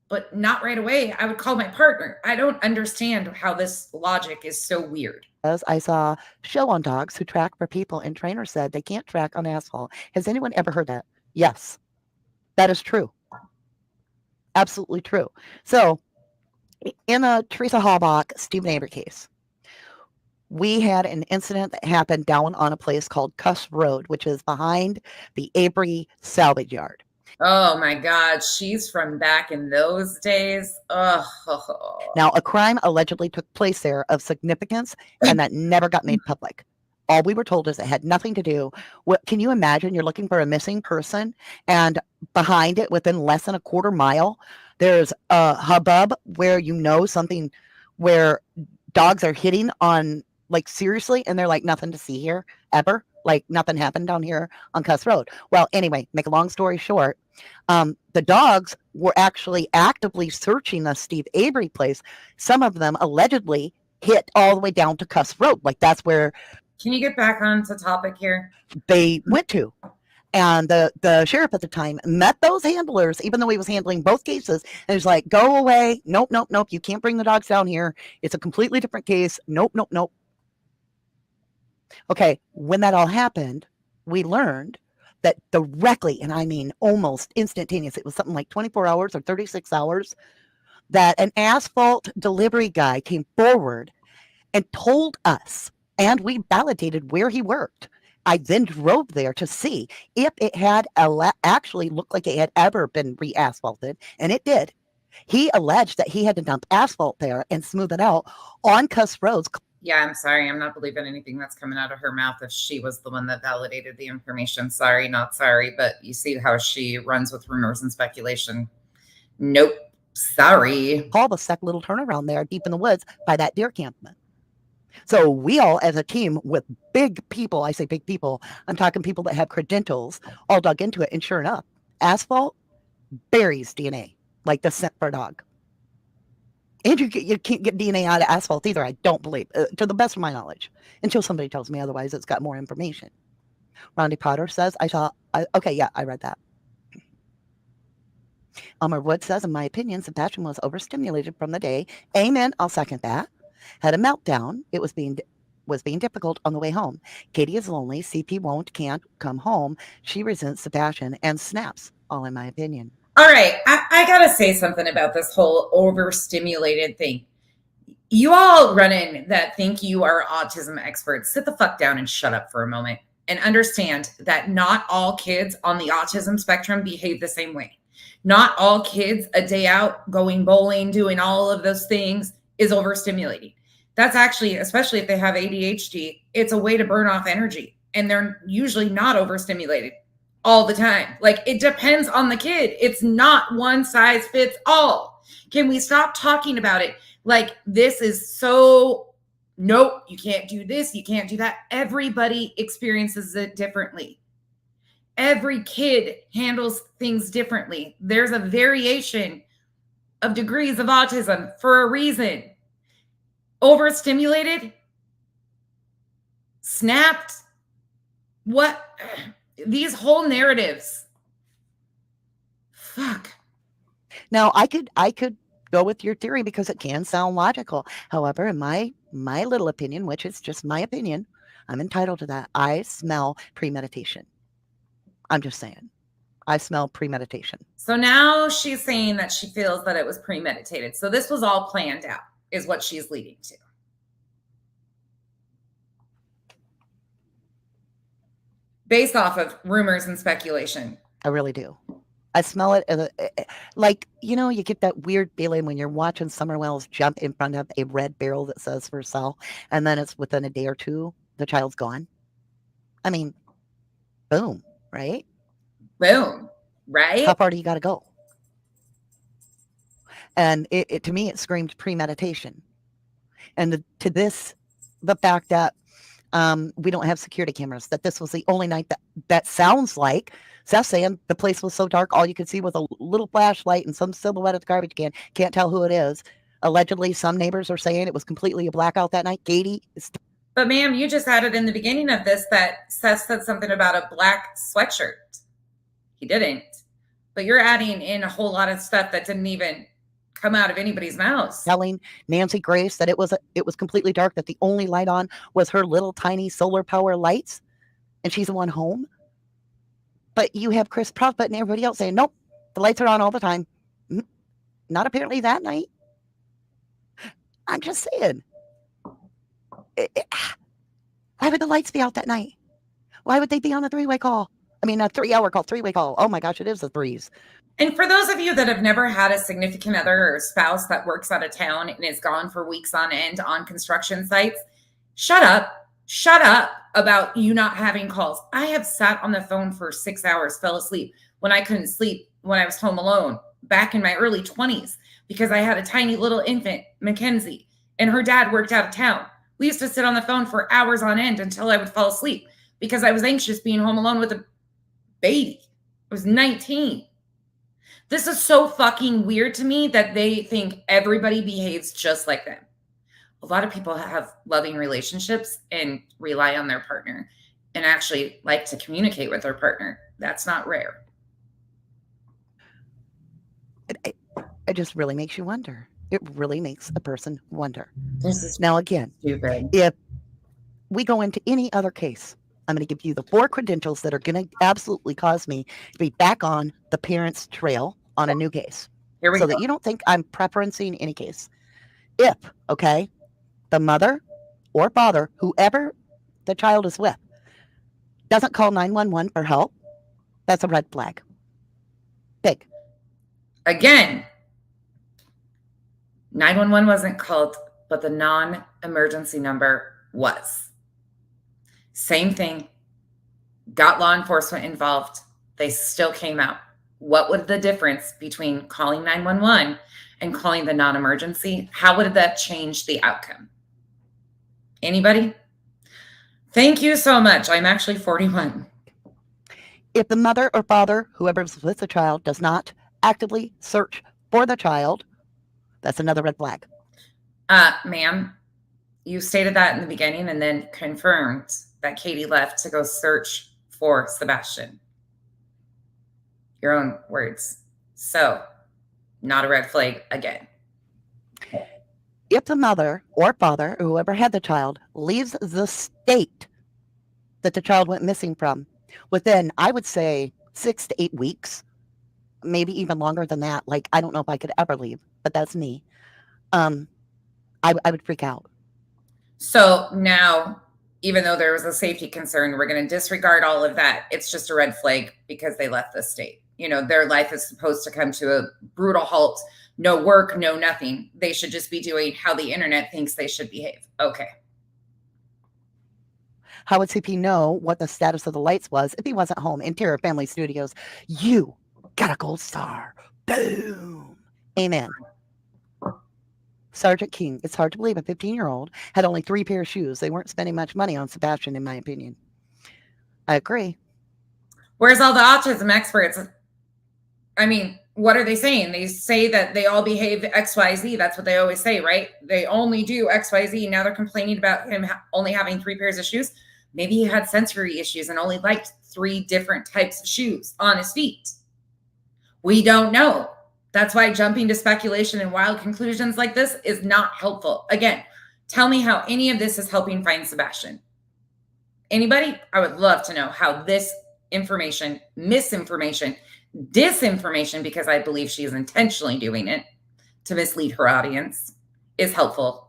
Speaker 1: but not right away. I would call my partner. I don't understand how this logic is so weird.
Speaker 2: I saw show on dogs who track for people, and trainer said they can't track on asphalt. Has anyone ever heard that? Yes, that is true. Absolutely true. So in a Teresa Halbach, Stephen Avery case, we had an incident that happened down on a place called Cuss Road, which is behind the Avery salvage yard.
Speaker 1: Oh my God, she's from back in those days. Oh.
Speaker 2: Now, a crime allegedly took place there of significance, and that never got made public. All we were told is it had nothing to do. Can you imagine? You're looking for a missing person, and behind it, within less than a quarter mile, there's a hubbub where something where dogs are hitting on, like, seriously, and they're like, nothing to see here ever. Like nothing happened down here on Cuss Road. Well, anyway, make a long story short, the dogs were actually actively searching the Steve Avery place. Some of them allegedly hit all the way down to Cuss Road. Like that's where.
Speaker 1: Can you get back onto topic here?
Speaker 2: They went to. And the sheriff at the time met those handlers, even though he was handling both cases, and he's like, go away. Nope, nope, nope. You can't bring the dogs down here. It's a completely different case. Nope, nope, nope. Okay, when that all happened, we learned that directly, and I mean almost instantaneous, it was something like 24 hours or 36 hours, that an asphalt delivery guy came forward and told us, and we validated where he worked. I then drove there to see if it had actually looked like it had ever been re-asphalted, and it did. He alleged that he had to dump asphalt there and smooth it out on cuss roads.
Speaker 1: Yeah, I'm sorry. I'm not believing anything that's coming out of her mouth if she was the one that validated the information. Sorry, not sorry. But you see how she runs with rumors and speculation. Nope. Sorry.
Speaker 2: Cul-de-sac little turnaround there deep in the woods by that deer campment. So we all, as a team with big people, I say big people, I'm talking people that have credentials, all dug into it. And sure enough, asphalt buries DNA, like the scent for a dog. And you can't get DNA out of asphalt either, I don't believe, to the best of my knowledge, until somebody tells me otherwise. It's got more information. Ronnie Potter says, okay, yeah, I read that. Elmer Wood says, in my opinion, Sebastian was overstimulated from the day. Amen, I'll second that. Had a meltdown. It was being difficult on the way home. Katie is lonely. CP can't come home. She resents Sebastian and snaps, all in my opinion.
Speaker 1: All right, I gotta say something about this whole overstimulated thing. You all running that think you are autism experts, sit the fuck down and shut up for a moment and understand that not all kids on the autism spectrum behave the same way. Not all kids a day out going bowling, doing all of those things is overstimulating. That's actually, especially if they have ADHD, it's a way to burn off energy. And they're usually not overstimulated all the time. Like, it depends on the kid. It's not one size fits all. Can we stop talking about it like this is so, nope, you can't do this, you can't do that. Everybody experiences it differently. Every kid handles things differently. There's a variation of degrees of autism for a reason. Overstimulated, snapped, what? These whole narratives. Fuck.
Speaker 2: Now, I could go with your theory because it can sound logical. However, in my little opinion, which is just my opinion, I'm entitled to that. I smell premeditation. I'm just saying. I smell premeditation.
Speaker 1: So now she's saying that she feels that it was premeditated. So this was all planned out, is what she's leading to. Based off of rumors and speculation.
Speaker 2: I really do. I smell it like, you get that weird feeling when you're watching Summer Wells jump in front of a red barrel that says for sale, and then it's within a day or two, the child's gone. I mean, boom, right?
Speaker 1: Boom, right?
Speaker 2: How far do you got to go? And it to me, it screamed premeditation. And the fact that we don't have security cameras, that this was the only night that sounds like Seth saying the place was so dark, all you could see was a little flashlight and some silhouette at the garbage can. Can't tell who it is. Allegedly, some neighbors are saying it was completely a blackout that night. Katie is.
Speaker 1: But ma'am, you just added in the beginning of this that Seth said something about a black sweatshirt. He didn't. But you're adding in a whole lot of stuff that didn't even come out of anybody's mouth.
Speaker 2: Telling Nancy Grace that it was completely dark, that the only light on was her little tiny solar power lights, and she's the one home. But you have Chris Prophet and everybody else saying, nope, the lights are on all the time. Not apparently that night. I'm just saying. Why would the lights be out that night? Why would they be on a three-way call? I mean, a 3-hour call, three-way call. Oh my gosh, it is a threes.
Speaker 1: And for those of you that have never had a significant other or spouse that works out of town and is gone for weeks on end on construction sites, shut up about you not having calls. I have sat on the phone for 6 hours, fell asleep when I couldn't sleep when I was home alone back in my early 20s because I had a tiny little infant, Mackenzie, and her dad worked out of town. We used to sit on the phone for hours on end until I would fall asleep because I was anxious being home alone with a baby. I was 19. This is so fucking weird to me that they think everybody behaves just like them. A lot of people have loving relationships and rely on their partner and actually like to communicate with their partner. That's not rare.
Speaker 2: It just really makes you wonder. It really makes a person wonder.
Speaker 1: This is
Speaker 2: Now, again,
Speaker 1: stupid.
Speaker 2: if we go into any other case, I'm going to give you the 4 credentials that are going to absolutely cause me to be back on the parents' trail on a new case.
Speaker 1: Here we
Speaker 2: So
Speaker 1: go.
Speaker 2: that you don't think I'm preferencing any case. If, okay, the mother or father, whoever the child is with, doesn't call 911 for help, that's a red flag. Big.
Speaker 1: Again, 911 wasn't called, but the non-emergency number was. Same thing. Got law enforcement involved. They still came out. What was the difference between calling 911 and calling the non-emergency? How would that change the outcome? Anybody? Thank you so much. I'm actually 41.
Speaker 2: If the mother or father, whoever's with the child, does not actively search for the child, that's another red flag.
Speaker 1: Ma'am, you stated that in the beginning and then confirmed that Katie left to go search for Sebastian. Your own words. So, not a red flag again.
Speaker 2: If the mother or father, or whoever had the child, leaves the state that the child went missing from within, I would say, 6 to 8 weeks, maybe even longer than that. Like, I don't know if I could ever leave, but that's me. I would freak out.
Speaker 1: So now, even though there was a safety concern, we're going to disregard all of that. It's just a red flag because they left the state. You know, their life is supposed to come to a brutal halt. No work, no nothing. They should just be doing how the internet thinks they should behave. Okay.
Speaker 2: How would CP know what the status of the lights was if he wasn't home? Interior Family Studios, you got a gold star. Boom. Amen. Sergeant King, it's hard to believe a 15-year-old had only 3 pair of shoes. They weren't spending much money on Sebastian, in my opinion. I agree.
Speaker 1: Where's all the autism experts? I mean, what are they saying? They say that they all behave XYZ. That's what they always say, right? They only do XYZ. Now they're complaining about him only having 3 pairs of shoes. Maybe he had sensory issues and only liked 3 different types of shoes on his feet. We don't know. That's why jumping to speculation and wild conclusions like this is not helpful. Again, tell me how any of this is helping find Sebastian. Anybody? I would love to know how this information, misinformation, disinformation, because I believe she is intentionally doing it to mislead her audience, is helpful.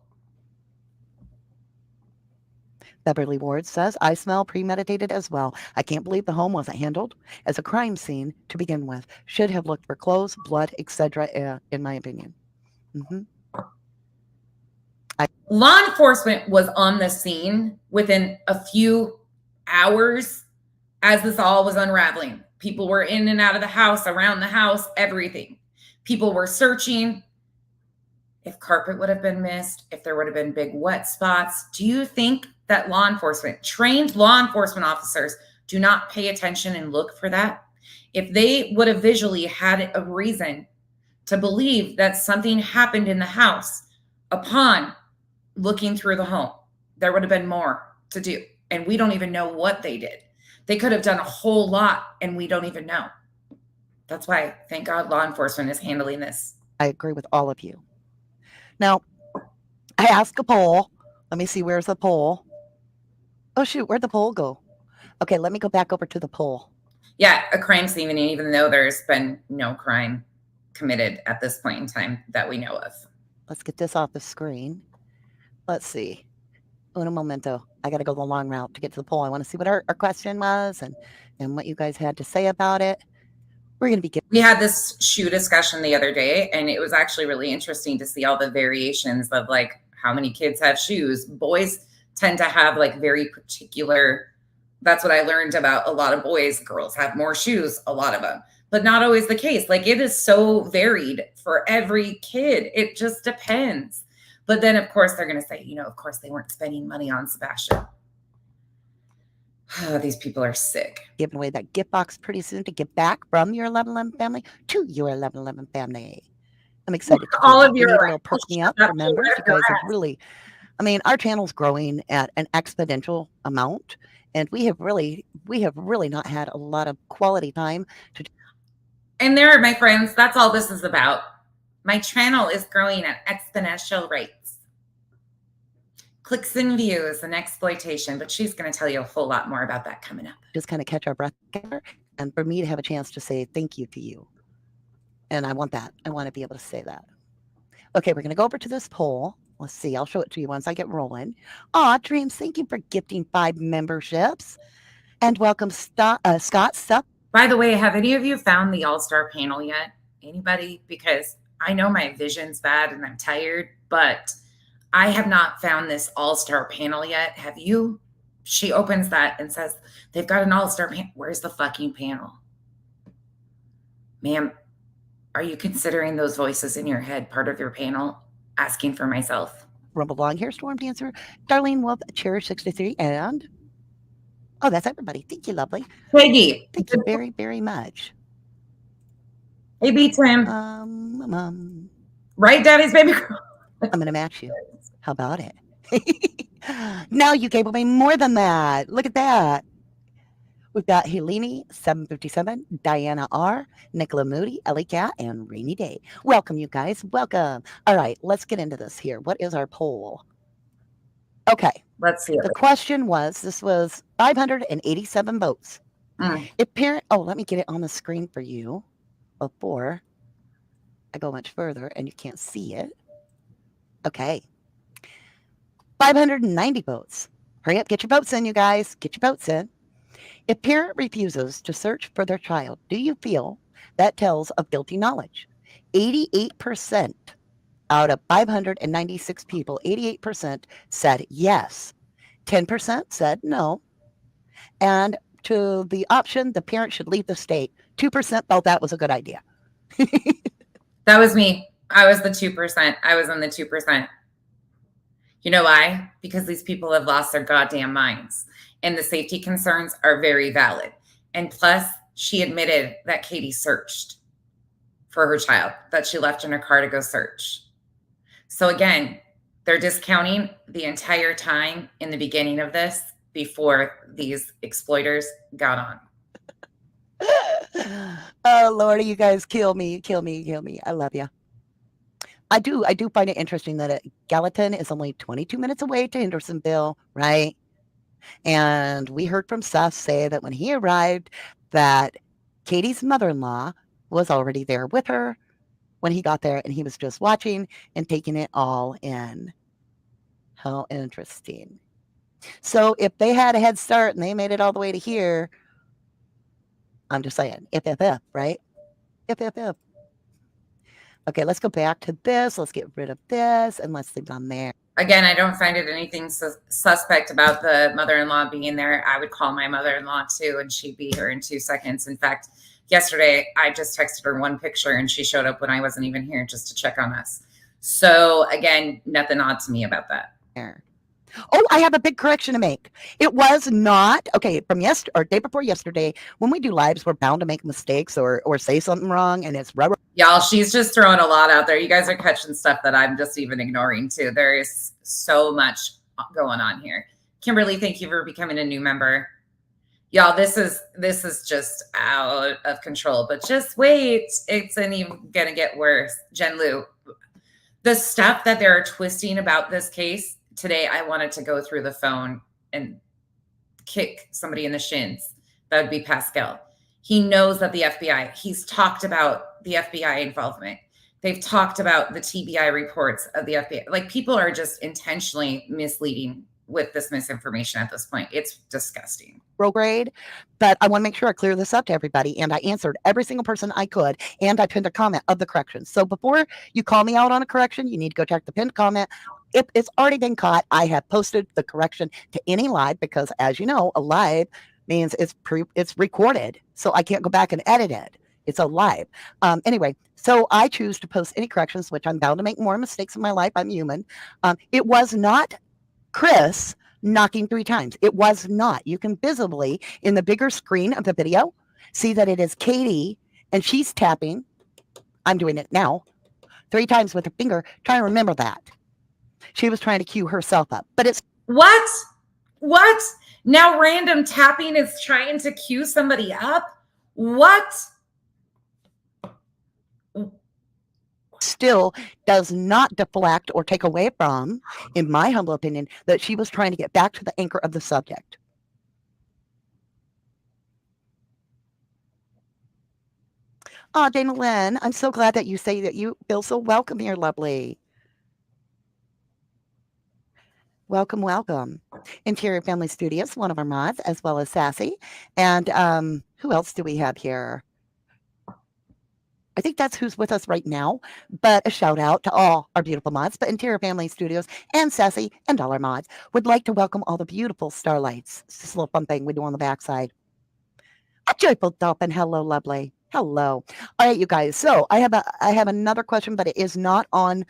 Speaker 2: Beverly Ward says, I smell premeditated as well. I can't believe the home wasn't handled as a crime scene to begin with. Should have looked for clothes, blood, etc., in my opinion.
Speaker 1: Law enforcement was on the scene within a few hours as this all was unraveling. People were in and out of the house, around the house, everything. People were searching. If carpet would have been missed, if there would have been big wet spots, do you think that law enforcement, trained law enforcement officers, do not pay attention and look for that? If they would have visually had a reason to believe that something happened in the house upon looking through the home, there would have been more to do. And we don't even know what they did. They could have done a whole lot and we don't even know. That's why, thank God, law enforcement is handling this.
Speaker 2: I agree with all of you. Now, I asked a poll. Let me see, where's the poll? Oh, shoot, where'd the poll go? Okay, let me go back over to the poll.
Speaker 1: Yeah, a crime scene, even though there's been no crime committed at this point in time that we know of.
Speaker 2: Let's get this off the screen. Let's see. Un momento. I got to go the long route to get to the poll. I want to see what our question was and what you guys had to say about it. We're going to be
Speaker 1: We had this shoe discussion the other day, and it was actually really interesting to see all the variations of like how many kids have shoes. Boys tend to have like very particular, that's what I learned about a lot of boys. Girls have more shoes, a lot of them, but not always the case. Like it is so varied for every kid. It just depends. But then of course they're going to say, of course they weren't spending money on Sebastian. These people are sick.
Speaker 2: Giving away that gift box pretty soon to give back from your 1111 family to your 1111 family. I'm excited.
Speaker 1: All of you
Speaker 2: will perk me up. Remember, you guys have really, our channel's growing at an exponential amount. And we have really not had a lot of quality time to.
Speaker 1: And there, my friends, that's all this is about. My channel is growing at exponential rates. Clicks and views and exploitation, but she's going to tell you a whole lot more about that coming up.
Speaker 2: Just kind of catch our breath together, and for me to have a chance to say thank you to you. And I want that. I want to be able to say that. Okay, we're going to go over to this poll. Let's see. I'll show it to you once I get rolling. Aw, Dreams, thank you for gifting 5 memberships. And welcome, Scott Sup.
Speaker 1: By the way, have any of you found the all-star panel yet? Anybody? Because I know my vision's bad and I'm tired, but I have not found this all-star panel yet. Have you? She opens that and says, they've got an all-star panel. Where's the fucking panel? Ma'am, are you considering those voices in your head part of your panel? Asking for myself.
Speaker 2: Rumble Blog here, Storm Dancer, Darlene Wolf, Cherish 63, and oh, that's everybody. Thank you, lovely.
Speaker 1: Peggy.
Speaker 2: Thank you very, very much.
Speaker 1: Hey, B Tim. Right, Daddy's baby girl.
Speaker 2: I'm going to match you. How about it? Now you gave away more than that. Look at that. We've got Helene 757, Diana R, Nicola Moody, Ellie Cat, and Rainy Day. Welcome, you guys. Welcome. All right, let's get into this here. What is our poll? Okay.
Speaker 1: Let's see.
Speaker 2: The question was, this was 587 votes. Let me get it on the screen for you before I go much further and you can't see it. Okay. 590 votes. Hurry up, get your votes in, you guys. Get your votes in. If parent refuses to search for their child, do you feel that tells of guilty knowledge? 88% out of 596 people, 88% said yes. 10% said no. And to the option, the parent should leave the state, 2% felt that was a good idea.
Speaker 1: That was me. I was the 2%. I was in the 2%. You know why? Because these people have lost their goddamn minds. And the safety concerns are very valid. And plus, she admitted that Katie searched for her child, that she left in her car to go search. So again, they're discounting the entire time in the beginning of this before these exploiters got on.
Speaker 2: Oh, Lordy, you guys kill me. I love you. I do find it interesting that Gallatin is only 22 minutes away to Hendersonville, right? And we heard from Seth say that when he arrived, that Katie's mother-in-law was already there with her when he got there, and he was just watching and taking it all in. How interesting. So if they had a head start and they made it all the way to here, I'm just saying, if, right? If. Okay, let's go back to this. Let's get rid of this, and let's leave it on there.
Speaker 1: Again, I don't find it anything suspect about the mother-in-law being there. I would call my mother-in-law too, and she'd be here in 2 seconds. In fact, yesterday, I just texted her one picture, and she showed up when I wasn't even here just to check on us. So again, nothing odd to me about that.
Speaker 2: Oh, I have a big correction to make. It was not, okay, from yesterday or day before yesterday, when we do lives, we're bound to make mistakes or say something wrong, and it's rubber.
Speaker 1: Y'all, she's just throwing a lot out there. You guys are catching stuff that I'm just even ignoring too. There is so much going on here. Kimberly, thank you for becoming a new member. Y'all, this is just out of control, but just wait. It's even gonna get worse. Jen Lu, the stuff that they're twisting about this case today, I wanted to go through the phone and kick somebody in the shins. That would be Pascal. He knows that the FBI, he's talked about the FBI involvement. They've talked about the TBI reports of the FBI. Like, people are just intentionally misleading with this misinformation at this point. It's disgusting.
Speaker 2: Grade, but I want to make sure I clear this up to everybody, and I answered every single person I could, and I pinned a comment of the correction. So before you call me out on a correction, you need to go check the pinned comment. If it's already been caught, I have posted the correction to any live, because as you know, a live means it's recorded, so I can't go back and edit it. It's a live. Anyway, so I choose to post any corrections, which I'm bound to make more mistakes in my life. I'm human. It was not Chris knocking 3 times. It was not. You can visibly, in the bigger screen of the video, see that it is Katie, and she's tapping. I'm doing it now 3 times with her finger. Try to remember that. She was trying to cue herself up, but it's
Speaker 1: what? What? Now random tapping is trying to cue somebody up? What?
Speaker 2: Still does not deflect or take away from, in my humble opinion, that she was trying to get back to the anchor of the subject. Oh, Dana Lynn, I'm so glad that you say that you feel so welcome here, lovely. Welcome, welcome. Interior Family Studios, one of our mods, as well as Sassy. And who else do we have here? I think that's who's with us right now, but a shout out to all our beautiful mods. But Interior Family Studios and Sassy and all our mods would like to welcome all the beautiful starlights. It's just a little fun thing we do on the backside. A joyful dolphin. Hello, lovely. Hello. All right, you guys. So I have another question, but it is not on.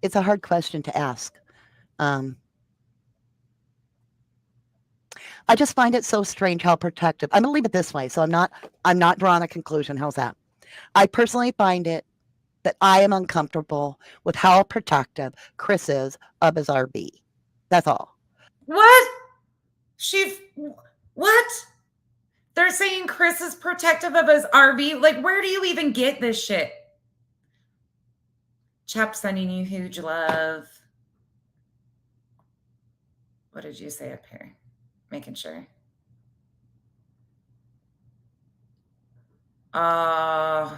Speaker 2: It's a hard question to ask. I just find it so strange how protective. I'm gonna leave it this way, so I'm not drawing a conclusion. How's that? I personally find it that I am uncomfortable with how protective Chris is of his RV. That's all.
Speaker 1: What? What? They're saying Chris is protective of his RV? Like, where do you even get this shit? Chap sending you huge love. What did you say up here? Making sure. I'm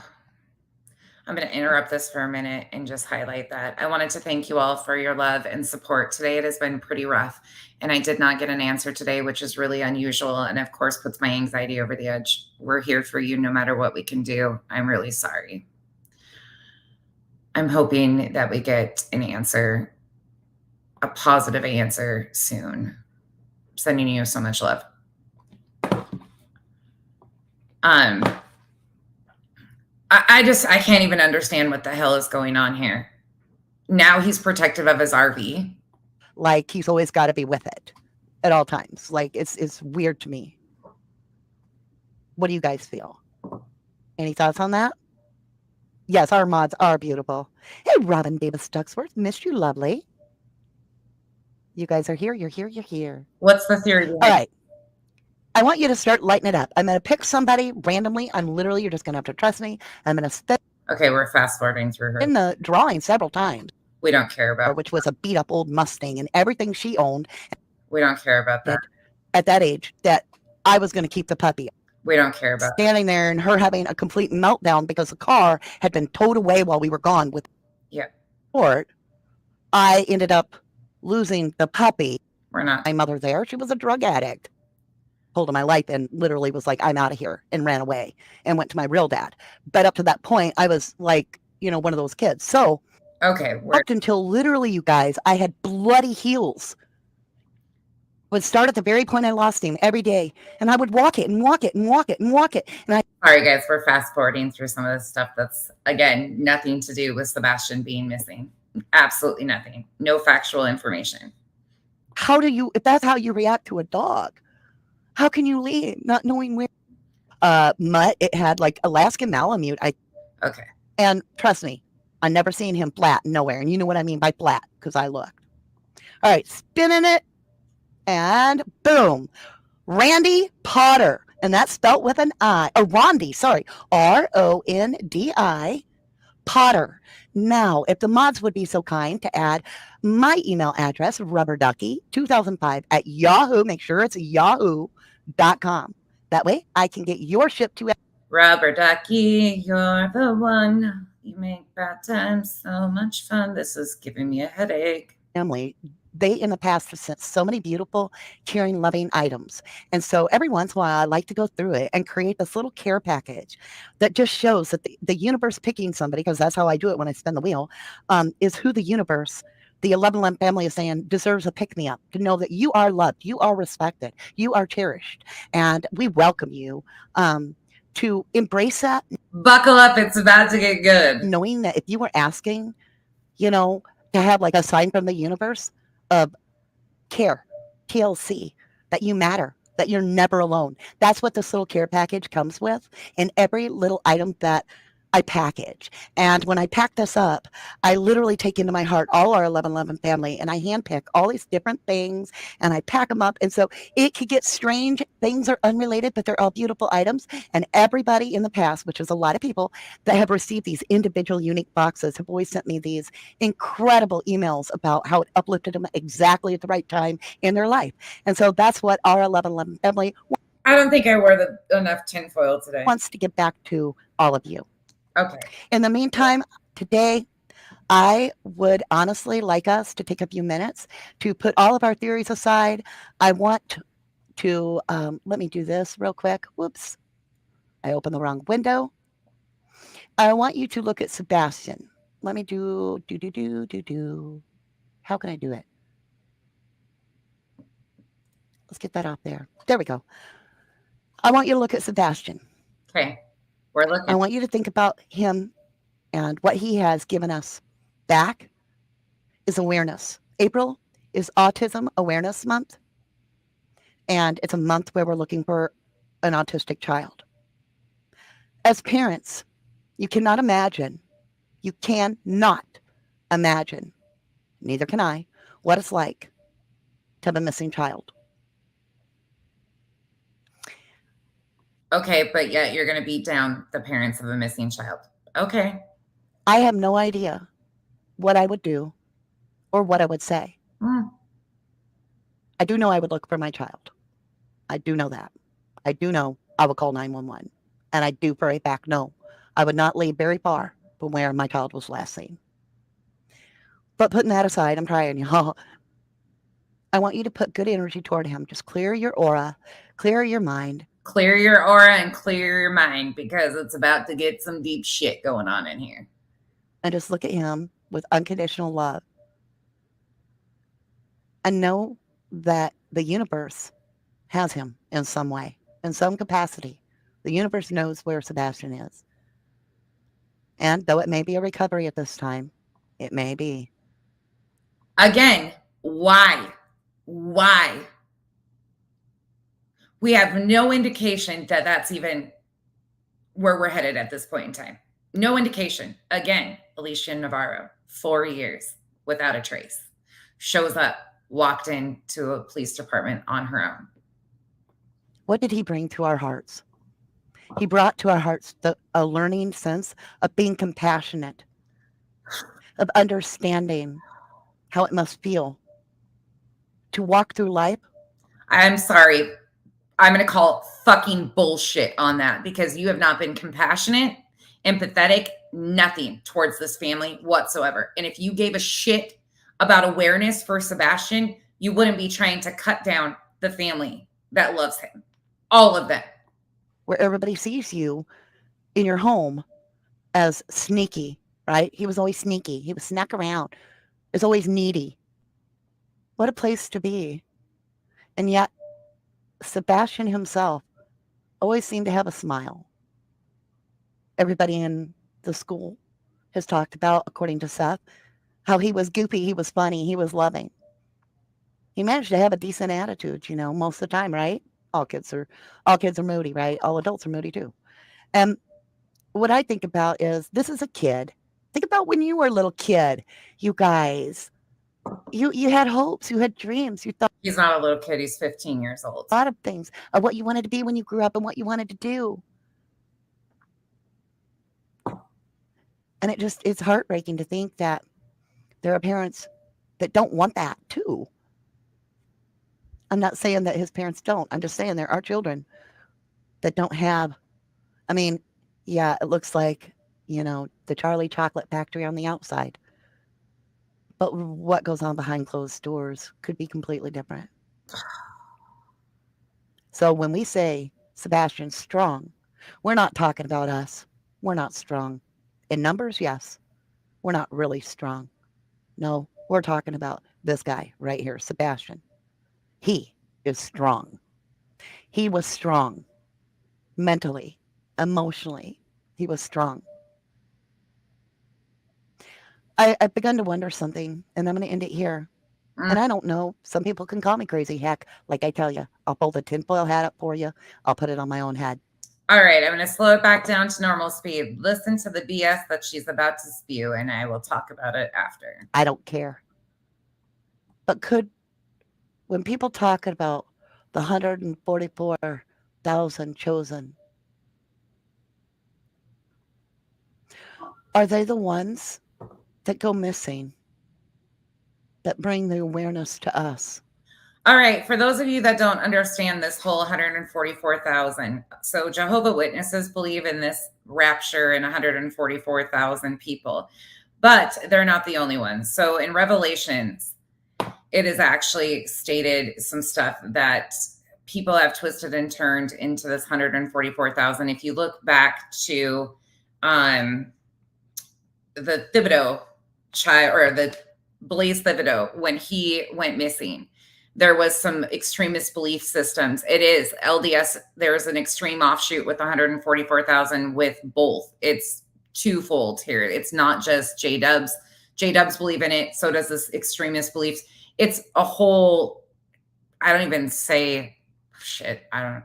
Speaker 1: going to interrupt this for a minute and just highlight that. I wanted to thank you all for your love and support. Today it has been pretty rough, and I did not get an answer today, which is really unusual and of course puts my anxiety over the edge. We're here for you no matter what we can do. I'm really sorry. I'm hoping that we get an answer, a positive answer soon. Sending you so much love. I can't even understand what the hell is going on here. Now he's protective of his RV.
Speaker 2: Like he's always got to be with it at all times. Like it's weird to me. What do you guys feel? Any thoughts on that? Yes, our mods are beautiful. Hey, Robin Davis Ducksworth, missed you, lovely. You guys are here. You're here. You're here.
Speaker 1: What's the theory?
Speaker 2: All right. I want you to start lighting it up. I'm going to pick somebody randomly. You're just going to have to trust me. I'm going to spin.
Speaker 1: Okay, we're fast forwarding through her.
Speaker 2: In the drawing several times.
Speaker 1: We don't care about.
Speaker 2: Which was a beat up old Mustang and everything she owned.
Speaker 1: We don't care about that.
Speaker 2: At that age, that I was going to keep the puppy.
Speaker 1: We don't care about
Speaker 2: standing there and her having a complete meltdown because the car had been towed away while we were gone with support. I ended up losing the puppy.
Speaker 1: We're not.
Speaker 2: My mother there, she was a drug addict. Hold of my life and literally was like, I'm out of here, and ran away and went to my real dad. But up to that point, I was like, one of those kids. So
Speaker 1: okay,
Speaker 2: up until literally, you guys, I had bloody heels. Would start at the very point I lost him every day, and I would walk it and walk it and walk it and walk it. And
Speaker 1: all right, guys, we're fast forwarding through some of this stuff that's, again, nothing to do with Sebastian being missing. Absolutely nothing. No factual information.
Speaker 2: If that's how you react to a dog, how can you leave not knowing where? Mutt, it had like Alaskan Malamute.
Speaker 1: Okay.
Speaker 2: And trust me, I never seen him flat nowhere. And you know what I mean by flat, because I looked. All right, spinning it. And boom, Randy Potter. And that's spelt with an I. Or Rondi, sorry. Rondi, Potter. Now, if the mods would be so kind to add my email address, rubberducky2005 at Yahoo, make sure it's yahoo.com. That way I can get your ship to
Speaker 1: Rubber Ducky, you're the one. You make bad times so much fun. This is giving me a headache.
Speaker 2: Family. They in the past have sent so many beautiful, caring, loving items. And so every once in a while, I like to go through it and create this little care package that just shows that the universe picking somebody, because that's how I do it when I spin the wheel, is who the universe, the 11 family is saying deserves a pick-me-up, to know that you are loved, you are respected, you are cherished. And we welcome you to embrace that.
Speaker 1: Buckle up, it's about to get good.
Speaker 2: Knowing that if you were asking, to have like a sign from the universe of care, TLC, that you matter, that you're never alone. That's what this little care package comes with. And every little item that I package. And when I pack this up, I literally take into my heart all our 1111 family and I handpick all these different things and I pack them up. And so it could get strange. Things are unrelated, but they're all beautiful items. And everybody in the past, which is a lot of people that have received these individual unique boxes, have always sent me these incredible emails about how it uplifted them exactly at the right time in their life. And so that's what our 1111 family
Speaker 1: I don't think I wore enough tinfoil today.
Speaker 2: wants to give back to all of you.
Speaker 1: Okay.
Speaker 2: In the meantime, today, I would honestly like us to take a few minutes to put all of our theories aside. I want to, let me do this real quick. Whoops. I opened the wrong window. I want you to look at Sebastian. Let me do. How can I do it? Let's get that off there. There we go. I want you to look at Sebastian.
Speaker 1: Okay. We're looking.
Speaker 2: I want you to think about him and what he has given us back is awareness. April is Autism Awareness Month, and it's a month where we're looking for an autistic child. As parents, you cannot imagine, neither can I, what it's like to have a missing child.
Speaker 1: Okay, but yet you're going to beat down the parents of a missing child. Okay.
Speaker 2: I have no idea what I would do or what I would say. I do know I would look for my child. I do know that. I do know I would call 911. And I do for a fact know I would not leave very far from where my child was last seen. But putting that aside, I'm trying, y'all. I want you to put good energy toward him. Just clear your aura, clear your mind.
Speaker 1: Clear your aura and clear your mind because it's about to get some deep shit going on in here.
Speaker 2: And just look at him with unconditional love. And know that the universe has him in some way, in some capacity. The universe knows where Sebastian is. And though it may be a recovery at this time, it may be.
Speaker 1: Again, why? Why? We have no indication that that's even where we're headed at this point in time. No indication. Again, Alicia Navarro, 4 years without a trace. Shows up, walked into a police department on her own.
Speaker 2: What did he bring to our hearts? He brought to our hearts a learning sense of being compassionate, of understanding how it must feel to walk through life.
Speaker 1: I'm sorry. I'm going to call fucking bullshit on that because you have not been compassionate, empathetic, nothing towards this family whatsoever. And if you gave a shit about awareness for Sebastian, you wouldn't be trying to cut down the family that loves him. All of them.
Speaker 2: Where everybody sees you in your home as sneaky, right? He was always sneaky. He would snack around. He was always needy. What a place to be. And yet, Sebastian himself always seemed to have a smile. Everybody in the school has talked about, according to Seth, how he was goofy, he was funny, he was loving. He managed to have a decent attitude, most of the time, right? All kids are moody, right? All adults are moody too. And what I think about is this is a kid. Think about when you were a little kid, you guys. You had hopes, you had dreams, you thought
Speaker 1: He's not a little kid, he's 15 years old.
Speaker 2: a lot of things of what you wanted to be when you grew up and what you wanted to do. And it's heartbreaking to think that there are parents that don't want that too. I'm not saying that his parents don't. I'm just saying there are children that don't have, yeah, it looks like, the Charlie Chocolate Factory on the outside. But what goes on behind closed doors could be completely different. So when we say Sebastian's strong, we're not talking about us. We're not strong. In numbers, yes. We're not really strong. No, we're talking about this guy right here, Sebastian. He is strong. He was strong. Mentally, emotionally, he was strong. I've begun to wonder something, and I'm going to end it here. And I don't know. Some people can call me crazy. Heck, like I tell you, I'll pull the tinfoil hat up for you. I'll put it on my own head.
Speaker 1: All right, I'm going to slow it back down to normal speed. Listen to the BS that she's about to spew, and I will talk about it after.
Speaker 2: I don't care. But when people talk about the 144,000 chosen, are they the ones that go missing, that bring the awareness to us?
Speaker 1: All right, for those of you that don't understand this whole 144,000, so Jehovah Witnesses believe in this rapture and 144,000 people, but they're not the only ones. So in Revelations, it is actually stated some stuff that people have twisted and turned into this 144,000. If you look back to the Thibodeau child, or the Blaise Thibodeau, when he went missing, there was some extremist belief systems. It is LDS. There's an extreme offshoot with 144,000 with both. It's twofold here. It's not just J-dubs. J-dubs believe in it. So does this extremist beliefs. It's a whole, I don't even say shit. I don't know.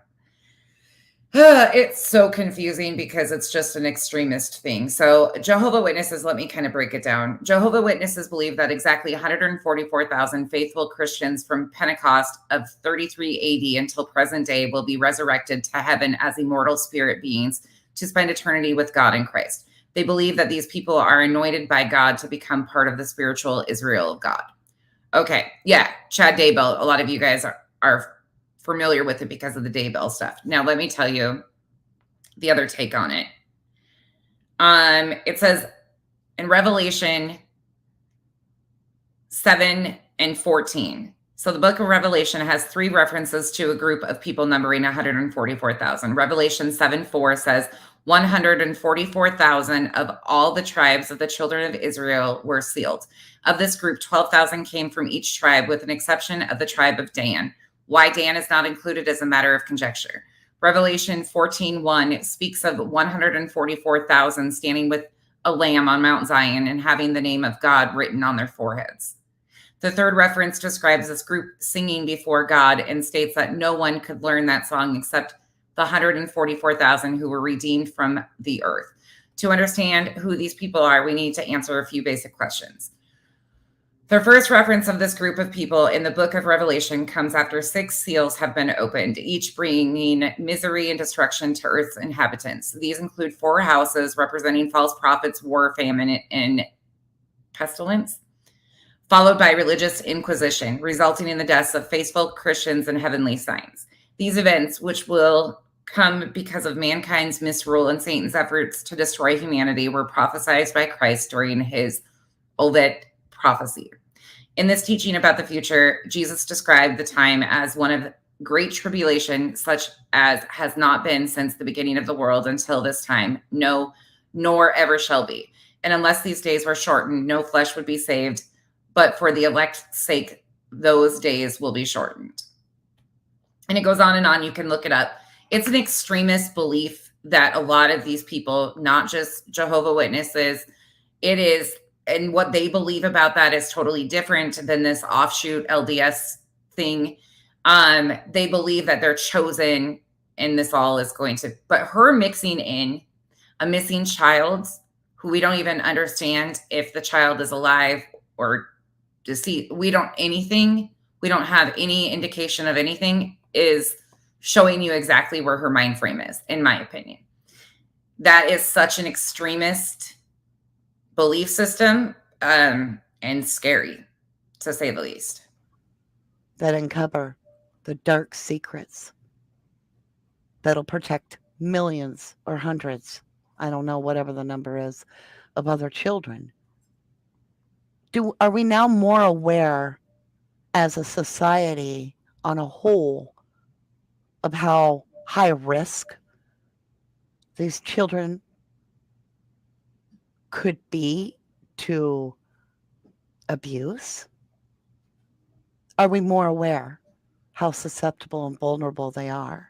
Speaker 1: It's so confusing because it's just an extremist thing. So Jehovah Witnesses, let me kind of break it down. Jehovah Witnesses believe that exactly 144,000 faithful Christians from Pentecost of 33 AD until present day will be resurrected to heaven as immortal spirit beings to spend eternity with God in Christ. They believe that these people are anointed by God to become part of the spiritual Israel of God. Okay, yeah, Chad Daybell. A lot of you guys are familiar with it because of the Daybell stuff. Now, let me tell you the other take on it. It says in Revelation 7 and 14. So the book of Revelation has 3 references to a group of people numbering 144,000. Revelation 7:4 says 144,000 of all the tribes of the children of Israel were sealed. Of this group, 12,000 came from each tribe, with an exception of the tribe of Dan. Why Dan is not included is a matter of conjecture. Revelation 14:1 speaks of 144,000 standing with a lamb on Mount Zion and having the name of God written on their foreheads. The third reference describes this group singing before God and states that no one could learn that song except the 144,000 who were redeemed from the earth. To understand who these people are, we need to answer a few basic questions. The first reference of this group of people in the book of Revelation comes after 6 seals have been opened, each bringing misery and destruction to earth's inhabitants. These include 4 houses representing false prophets, war, famine, and pestilence, followed by religious inquisition, resulting in the deaths of faithful Christians and heavenly signs. These events, which will come because of mankind's misrule and Satan's efforts to destroy humanity, were prophesied by Christ during his Olivet prophecy. In this teaching about the future, Jesus described the time as one of great tribulation, such as has not been since the beginning of the world until this time, no, nor ever shall be. And unless these days were shortened, no flesh would be saved, but for the elect's sake, those days will be shortened. And it goes on and on. You can look it up. It's an extremist belief that a lot of these people, not just Jehovah Witnesses, it is, and what they believe about that is totally different than this offshoot LDS thing. They believe that they're chosen and this all is going to, but her mixing in a missing child who we don't even understand if the child is alive or deceased. We don't have any indication of anything, is showing you exactly where her mind frame is, in my opinion. That is such an extremist belief system, and scary, to say the least.
Speaker 2: That uncover the dark secrets that'll protect millions or hundreds, I don't know, whatever the number is, of other children. Are we now more aware as a society on a whole of how high risk these children could be to abuse? Are we more aware how susceptible and vulnerable they are?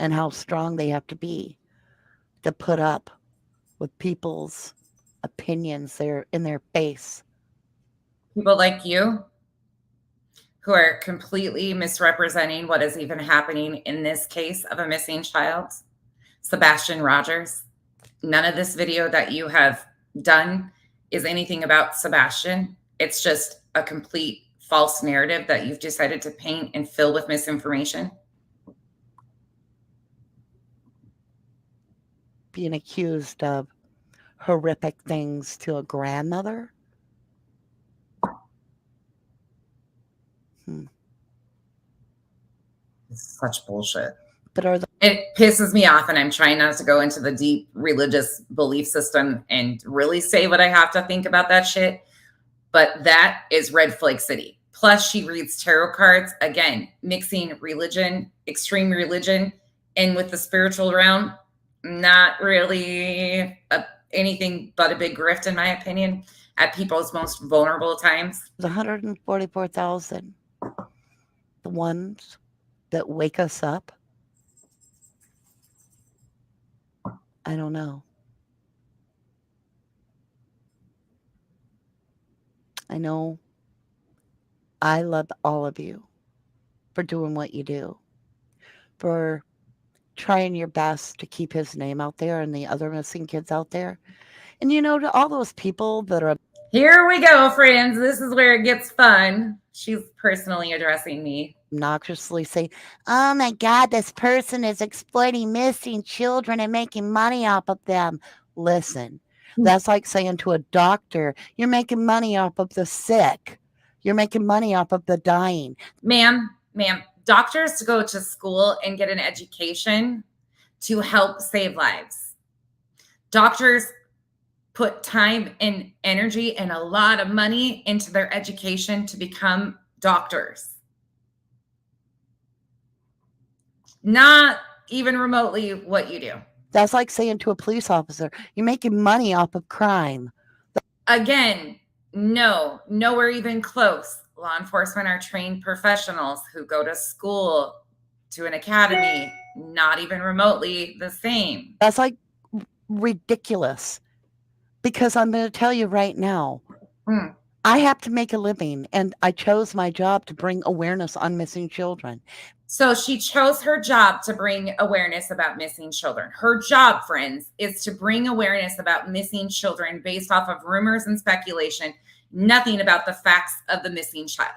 Speaker 2: And how strong they have to be to put up with people's opinions in their face?
Speaker 1: People like you who are completely misrepresenting what is even happening in this case of a missing child. Sebastian Rogers. None of this video that you have done is anything about Sebastian. It's just a complete false narrative that you've decided to paint and fill with misinformation.
Speaker 2: Being accused of horrific things to a grandmother.
Speaker 1: It's such bullshit.
Speaker 2: But
Speaker 1: it pisses me off, and I'm trying not to go into the deep religious belief system and really say what I have to think about that shit. But that is red flag city. Plus, she reads tarot cards, again, mixing religion, extreme religion, in with the spiritual realm. Not really anything but a big grift, in my opinion, at people's most vulnerable times.
Speaker 2: The 144,000, the ones that wake us up. I don't know. I know I love all of you for doing what you do, for trying your best to keep his name out there and the other missing kids out there. And, you know, to all those people that are...
Speaker 1: Here we go, friends. This is where it gets fun. She's personally addressing me.
Speaker 2: Obnoxiously say, oh my God, this person is exploiting missing children and making money off of them. Listen, that's like saying to a doctor, you're making money off of the sick. You're making money off of the dying.
Speaker 1: Ma'am, doctors go to school and get an education to help save lives. Doctors put time and energy and a lot of money into their education to become doctors. Not even remotely what you do.
Speaker 2: That's like saying to a police officer, you're making money off of crime.
Speaker 1: Again, no, nowhere even close. Law enforcement are trained professionals who go to school, to an academy, not even remotely the same.
Speaker 2: That's like ridiculous. Because I'm going to tell you right now, I have to make a living, and I chose my job to bring awareness on missing children.
Speaker 1: So she chose her job to bring awareness about missing children. Her job, friends, is to bring awareness about missing children based off of rumors and speculation, nothing about the facts of the missing child.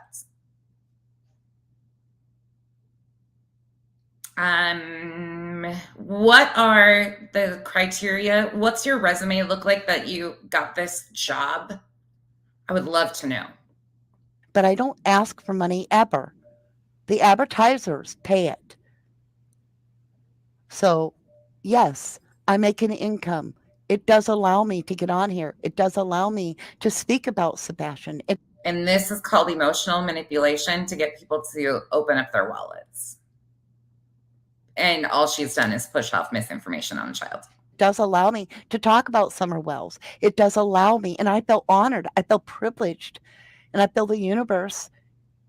Speaker 1: What are the criteria? What's your resume look like that you got this job? I would love to know.
Speaker 2: But I don't ask for money ever. The advertisers pay it. So, yes, I make an income. It does allow me to get on here. It does allow me to speak about Sebastian.
Speaker 1: And this is called emotional manipulation to get people to open up their wallets. And all she's done is push off misinformation on a child.
Speaker 2: It does allow me to talk about Summer Wells. It does allow me, and I feel honored. I feel privileged. And I feel the universe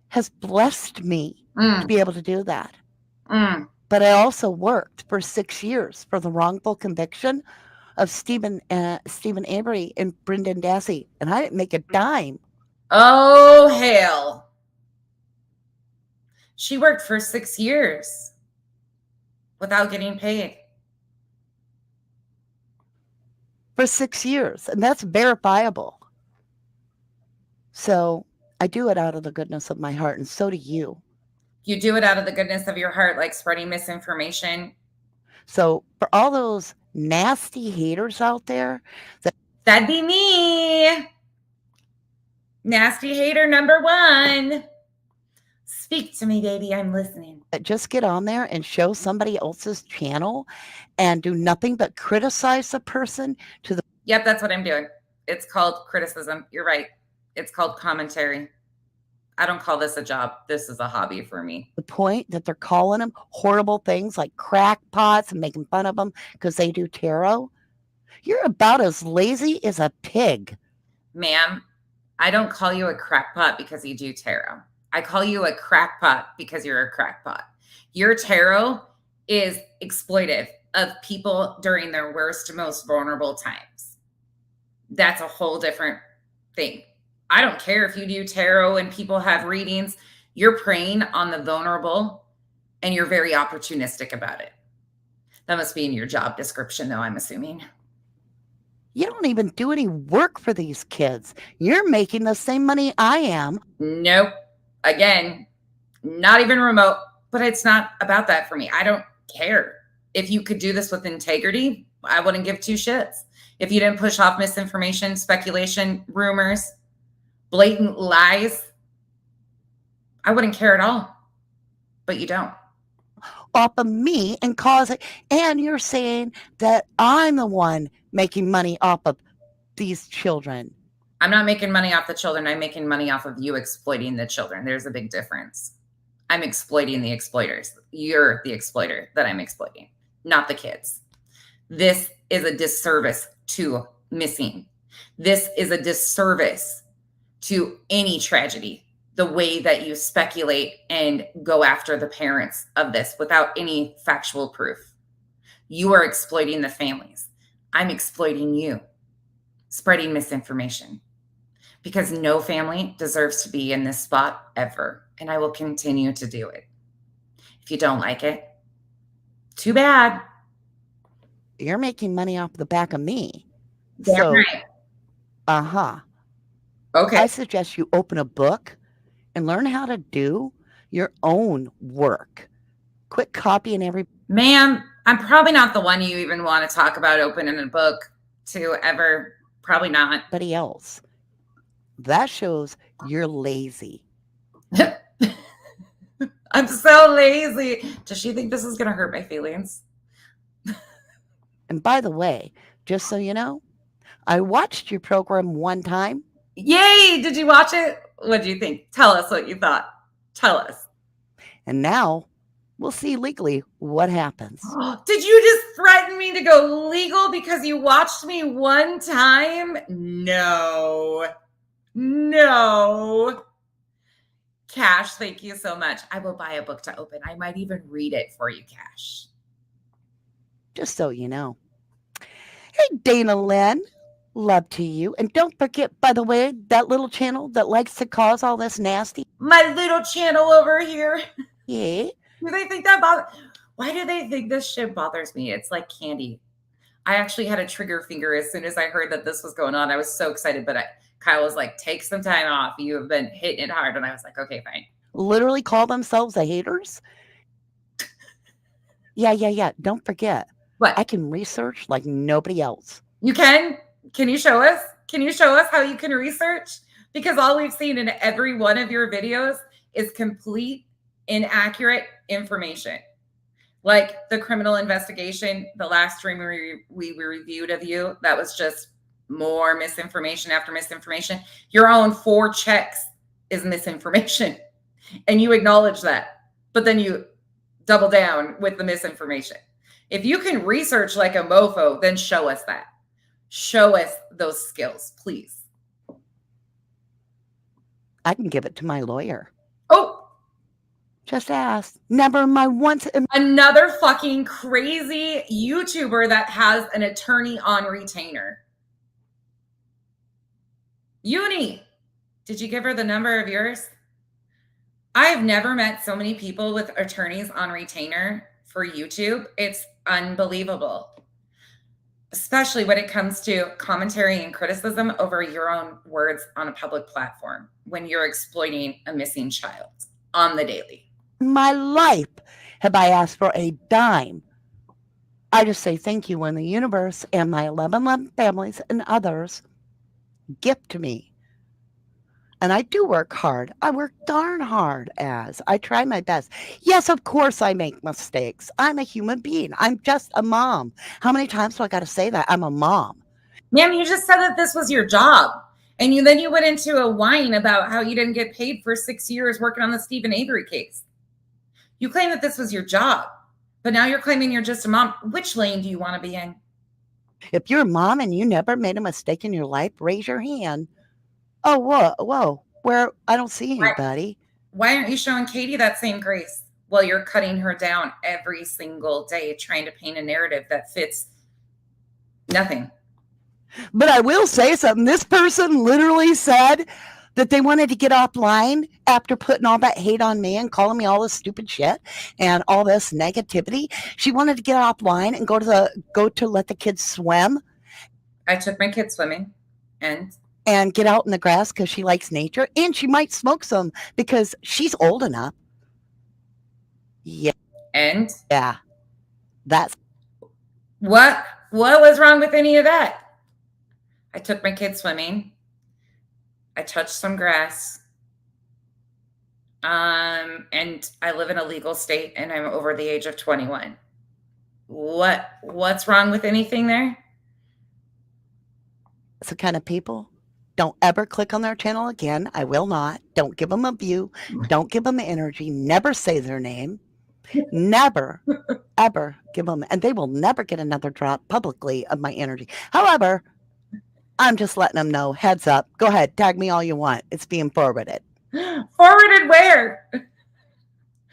Speaker 2: has blessed me to be able to do that. But I also worked for 6 years for the wrongful conviction of Stephen Avery and Brendan Dassey, and I didn't make a dime.
Speaker 1: Oh, hell. She worked for 6 years without getting paid.
Speaker 2: For 6 years, and that's verifiable. So I do it out of the goodness of my heart, and so do you.
Speaker 1: You do it out of the goodness of your heart, like spreading misinformation.
Speaker 2: So for all those nasty haters out there,
Speaker 1: that'd be me. Nasty hater number 1. Speak to me, baby. I'm listening.
Speaker 2: Just get on there and show somebody else's channel and do nothing but criticize the person to the...
Speaker 1: Yep, that's what I'm doing. It's called criticism. You're right. It's called commentary. I don't call this a job. This is a hobby for me.
Speaker 2: The point that they're calling them horrible things like crackpots and making fun of them because they do tarot. You're about as lazy as a pig.
Speaker 1: Ma'am, I don't call you a crackpot because you do tarot. I call you a crackpot because you're a crackpot. Your tarot is exploitive of people during their worst, most vulnerable times. That's a whole different thing. I don't care if you do tarot and people have readings. You're preying on the vulnerable, and you're very opportunistic about it. That must be in your job description, though, I'm assuming.
Speaker 2: You don't even do any work for these kids. You're making the same money I am.
Speaker 1: Nope. Again, not even remote, but it's not about that for me. I don't care. If you could do this with integrity, I wouldn't give two shits. If you didn't push off misinformation, speculation, rumors, blatant lies, I wouldn't care at all. But you don't.
Speaker 2: Off of me and cause it. And you're saying that I'm the one making money off of these children.
Speaker 1: I'm not making money off the children. I'm making money off of you exploiting the children. There's a big difference. I'm exploiting the exploiters. You're the exploiter that I'm exploiting, not the kids. This is a disservice to missing. This is a disservice to any tragedy, the way that you speculate and go after the parents of this without any factual proof. You are exploiting the families. I'm exploiting you, spreading misinformation, because no family deserves to be in this spot ever, and I will continue to do it. If you don't like it, too bad.
Speaker 2: You're making money off the back of me.
Speaker 1: Damn
Speaker 2: So,
Speaker 1: right.
Speaker 2: Okay.
Speaker 1: Okay.
Speaker 2: I suggest you open a book and learn how to do your own work. Quit copying everybody
Speaker 1: Ma'am, I'm probably not the one you even want to talk about opening a book to ever. Probably not.
Speaker 2: else. That shows you're lazy.
Speaker 1: I'm so lazy. Does she think this is going to hurt my feelings?
Speaker 2: And by the way, just so you know, I watched your program one time.
Speaker 1: Yay! Did you watch it? What do you think? Tell us what you thought. Tell us.
Speaker 2: And now we'll see legally what happens.
Speaker 1: Did you just threaten me to go legal because you watched me one time? No. Cash, thank you so much. I will buy a book to open. I might even read it for you, Cash.
Speaker 2: Just so you know. Hey, Dana Lynn. Love to you. And don't forget, by the way, that little channel that likes to cause all this nasty.
Speaker 1: My little channel over here.
Speaker 2: Yeah.
Speaker 1: Do they think that why do they think this shit bothers me? It's like candy. I actually had a trigger finger as soon as I heard that this was going on. I was so excited, but Kyle was like, take some time off. You have been hitting it hard. And I was like, okay, fine.
Speaker 2: Literally call themselves the haters? Yeah. Don't forget.
Speaker 1: What?
Speaker 2: I can research like nobody else.
Speaker 1: You can? Can you show us? Can you show us how you can research? Because all we've seen in every one of your videos is complete inaccurate information. Like the criminal investigation, the last stream we reviewed of you, that was just more misinformation after misinformation. Your own 4 checks is misinformation. And you acknowledge that. But then you double down with the misinformation. If you can research like a mofo, then show us that. Show us those skills, please.
Speaker 2: I can give it to my lawyer.
Speaker 1: Oh,
Speaker 2: just ask. Never mind once.
Speaker 1: Another fucking crazy YouTuber that has an attorney on retainer. Uni, did you give her the number of yours? I have never met so many people with attorneys on retainer for YouTube. It's unbelievable. Especially when it comes to commentary and criticism over your own words on a public platform when you're exploiting a missing child on the daily.
Speaker 2: My life have I asked for a dime. I just say thank you when the universe and my 11 families and others gift to me. And I do work hard. I work darn hard as I try my best. Yes, of course I make mistakes. I'm a human being. I'm just a mom. How many times do I got to say that? I'm a mom.
Speaker 1: Ma'am, you just said that this was your job. And then you went into a whine about how you didn't get paid for 6 years working on the Stephen Avery case. You claim that this was your job, but now you're claiming you're just a mom. Which lane do you want to be in?
Speaker 2: If you're a mom and you never made a mistake in your life, raise your hand. Oh, whoa, where I don't see anybody.
Speaker 1: Why aren't you showing Katie that same grace? Well, you're cutting her down every single day, trying to paint a narrative that fits nothing.
Speaker 2: But I will say something. This person literally said that they wanted to get offline after putting all that hate on me and calling me all this stupid shit and all this negativity. She wanted to get offline and go to let the kids swim.
Speaker 1: I took my kids swimming
Speaker 2: and get out in the grass because she likes nature, and she might smoke some because she's old enough. Yeah.
Speaker 1: And
Speaker 2: that's
Speaker 1: what was wrong with any of that? I took my kids swimming. I touched some grass. And I live in a legal state and I'm over the age of 21. What's wrong with anything there?
Speaker 2: the kind of people. Don't ever click on their channel again. I will not. Don't give them a view. Don't give them energy. Never say their name. Never, ever give them, and they will never get another drop publicly of my energy. However, I'm just letting them know, heads up, go ahead, tag me all you want. It's being forwarded.
Speaker 1: Forwarded where?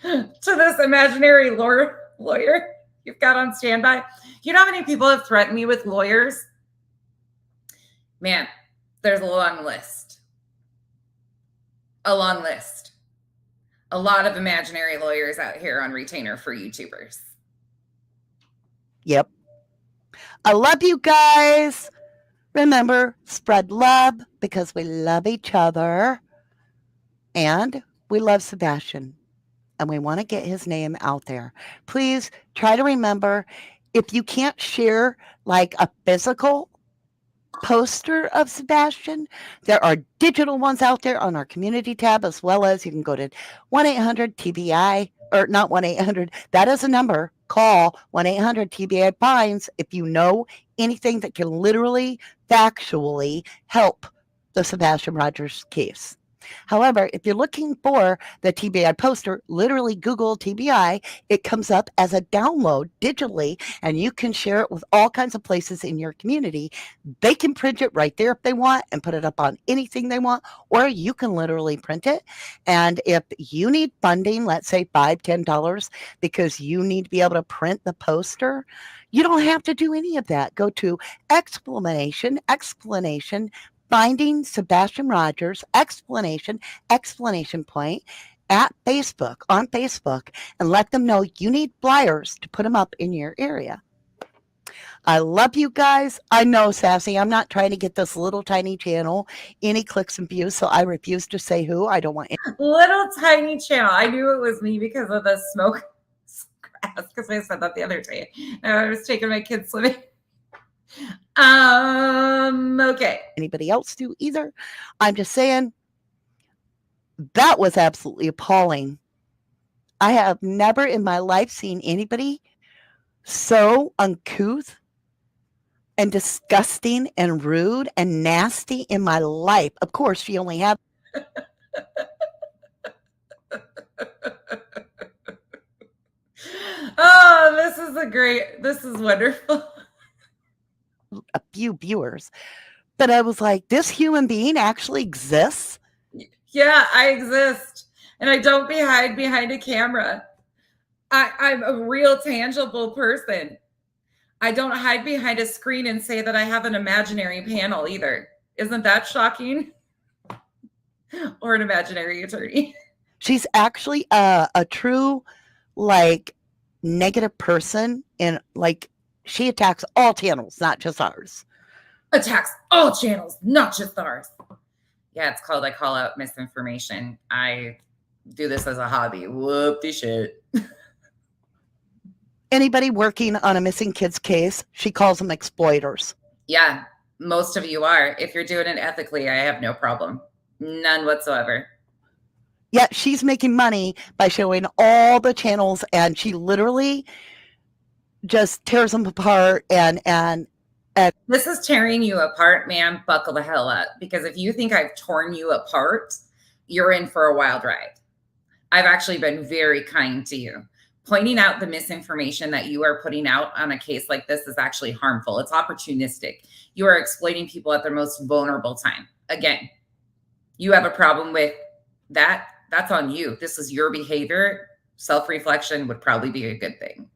Speaker 1: To this imaginary lawyer you've got on standby? You know how many people have threatened me with lawyers? Man, there's a long list. A long list. A lot of imaginary lawyers out here on retainer for YouTubers.
Speaker 2: Yep. I love you guys. Remember, spread love because we love each other. And we love Sebastian. And we want to get his name out there. Please try to remember, if you can't share like a physical poster of Sebastian, there are digital ones out there on our community tab, as well as you can go to 1-800-TBI, or not 1-800, that is a number. Call 1-800-TBI Pines if you know anything that can literally, factually help the Sebastian Rogers case. However, if you're looking for the TBI poster, literally Google TBI, it comes up as a download digitally, and you can share it with all kinds of places in your community. They can print it right there if they want and put it up on anything they want, or you can literally print it. And if you need funding, let's say $5, $10, because you need to be able to print the poster, you don't have to do any of that. Go to explanation, Finding Sebastian Rogers, exclamation point at Facebook, on Facebook, and let them know you need flyers to put them up in your area. I love you guys. I know, Sassy, I'm not trying to get this little tiny channel any clicks and views, so I refuse to say who. I don't want any.
Speaker 1: Little tiny channel. I knew it was me because of the smoke grass, because I said that the other day. I was taking my kids swimming. Okay.
Speaker 2: Anybody else do either? I'm just saying that was absolutely appalling. I have never in my life seen anybody so uncouth and disgusting and rude and nasty in my life. Of course, she only had.
Speaker 1: Oh, this is wonderful.
Speaker 2: A few viewers, but I was like, this human being actually exists.
Speaker 1: Yeah, I exist, and I don't hide behind a camera. I'm a real tangible person. I don't hide behind a screen and say that I have an imaginary panel either. Isn't that shocking? Or an imaginary attorney.
Speaker 2: She's actually a true, like, negative person, and like, she attacks all channels, not just ours.
Speaker 1: Attacks all channels, not just ours. Yeah, it's called I call out misinformation. I do this as a hobby. Whoop-de shit.
Speaker 2: Anybody working on a missing kids case, she calls them exploiters.
Speaker 1: Yeah, most of you are. If you're doing it ethically, I have no problem. None whatsoever.
Speaker 2: Yet she's making money by showing all the channels, and she literally just tears them apart. And
Speaker 1: this is tearing you apart, man. Buckle the hell up, because if you think I've torn you apart, you're in for a wild ride. I've actually been very kind to you. Pointing out the misinformation that you are putting out on a case like this is actually harmful. It's opportunistic. You are exploiting people at their most vulnerable time. Again, you have a problem with that. That's on you. This is your behavior. Self-reflection would probably be a good thing.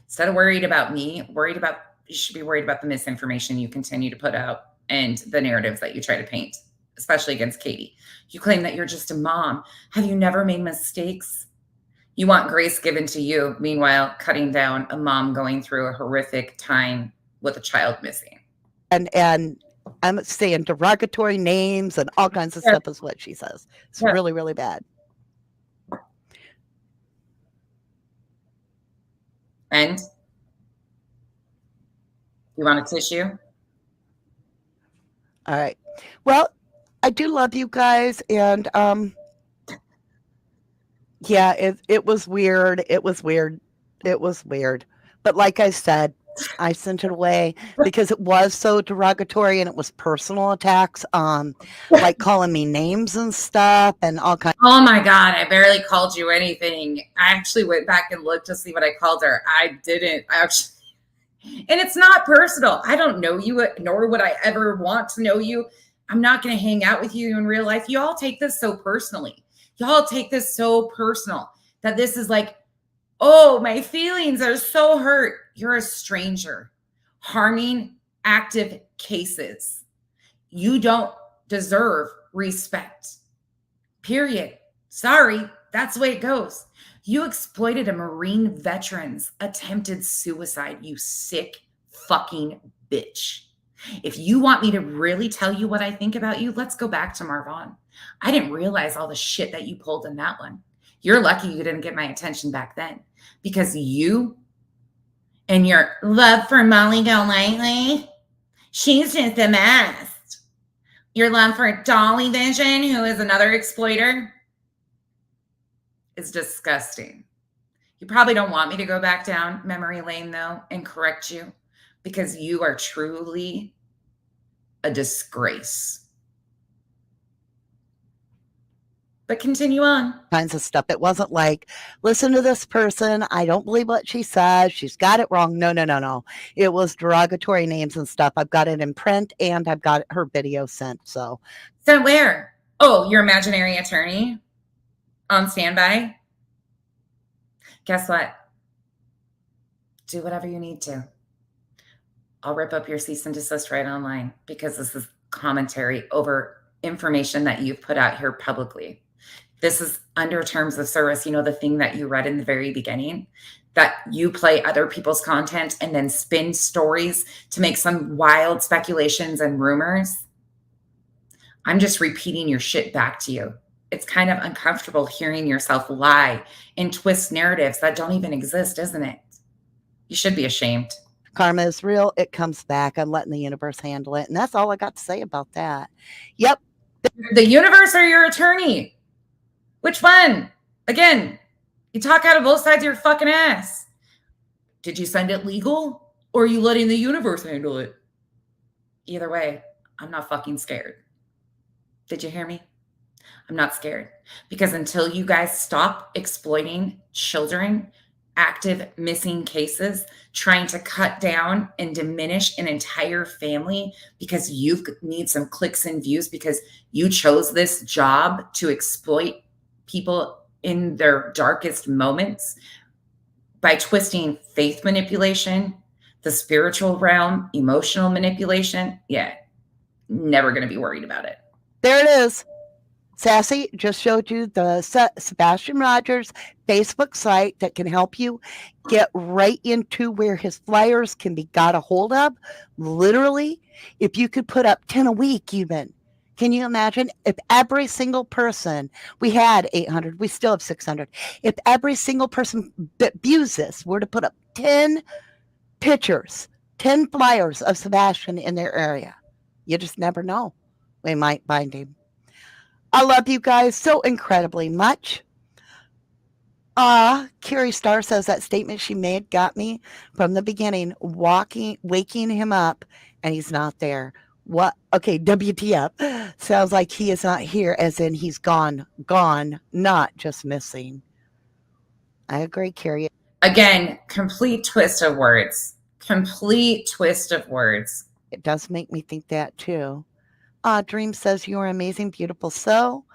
Speaker 1: Instead of worried about me, you should be worried about the misinformation you continue to put out and the narratives that you try to paint. especially against Katie. You claim that you're just a mom. Have you never made mistakes? You want grace given to you, meanwhile, cutting down a mom going through a horrific time with a child missing.
Speaker 2: And I'm saying derogatory names and all kinds of stuff is what she says. It's really, really bad.
Speaker 1: And you want a tissue?
Speaker 2: All right. Well, I do love you guys, and yeah, it was weird. It was weird. It was weird. But like I said, I sent it away because it was so derogatory and it was personal attacks, like calling me names and stuff and all kinds.
Speaker 1: Oh my God, I barely called you anything. I actually went back and looked to see what I called her. I didn't. I actually, and it's not personal. I don't know you, nor would I ever want to know you. I'm not going to hang out with you in real life. You all take this so personally. Y'all take this so personal that this is like, oh, my feelings are so hurt. You're a stranger harming active cases. You don't deserve respect. Period. Sorry, that's the way it goes. You exploited a Marine veteran's attempted suicide, you sick fucking bitch. If you want me to really tell you what I think about you, let's go back to Marvon. I didn't realize all the shit that you pulled in that one. You're lucky you didn't get my attention back then, because you and your love for Molly Golightly, she's just a mess. Your love for Dolly Vision, who is another exploiter, is disgusting. You probably don't want me to go back down memory lane, though, and correct you, because you are truly a disgrace. But continue on.
Speaker 2: Kinds of stuff. It wasn't like, listen to this person. I don't believe what she says. She's got it wrong. No, no, no, no. It was derogatory names and stuff. I've got it in print and I've got her video sent. So
Speaker 1: where? Oh, your imaginary attorney on standby? Guess what? Do whatever you need to. I'll rip up your cease and desist right online, because this is commentary over information that you've put out here publicly. This is under terms of service. You know, the thing that you read in the very beginning, that you play other people's content and then spin stories to make some wild speculations and rumors. I'm just repeating your shit back to you. It's kind of uncomfortable hearing yourself lie and twist narratives that don't even exist, isn't it? You should be ashamed.
Speaker 2: Karma is real. It comes back. I'm letting the universe handle it. And that's all I got to say about that. Yep.
Speaker 1: The universe or your attorney? Which one? Again, you talk out of both sides of your fucking ass. Did you send it legal, or are you letting the universe handle it? Either way, I'm not fucking scared. Did you hear me? I'm not scared, because until you guys stop exploiting children, active missing cases, trying to cut down and diminish an entire family because you need some clicks and views, because you chose this job to exploit people in their darkest moments by twisting faith manipulation, the spiritual realm, emotional manipulation. Yeah, never going to be worried about it.
Speaker 2: There it is. Sassy just showed you the Sebastian Rogers Facebook site that can help you get right into where his flyers can be got a hold of. Literally, if you could put up 10 a week even. Can you imagine if every single person, we had 800, we still have 600. If every single person that views this were to put up 10 pictures, 10 flyers of Sebastian in their area, you just never know. We might find him. I love you guys so incredibly much. Carrie Starr says that statement she made got me from the beginning, waking him up, and he's not there. What? Okay, WTF. Sounds like he is not here, as in he's gone, not just missing. I agree, Carrie.
Speaker 1: Again, complete twist of words. Complete twist of words.
Speaker 2: It does make me think that too. Dream says, you are amazing, beautiful soul.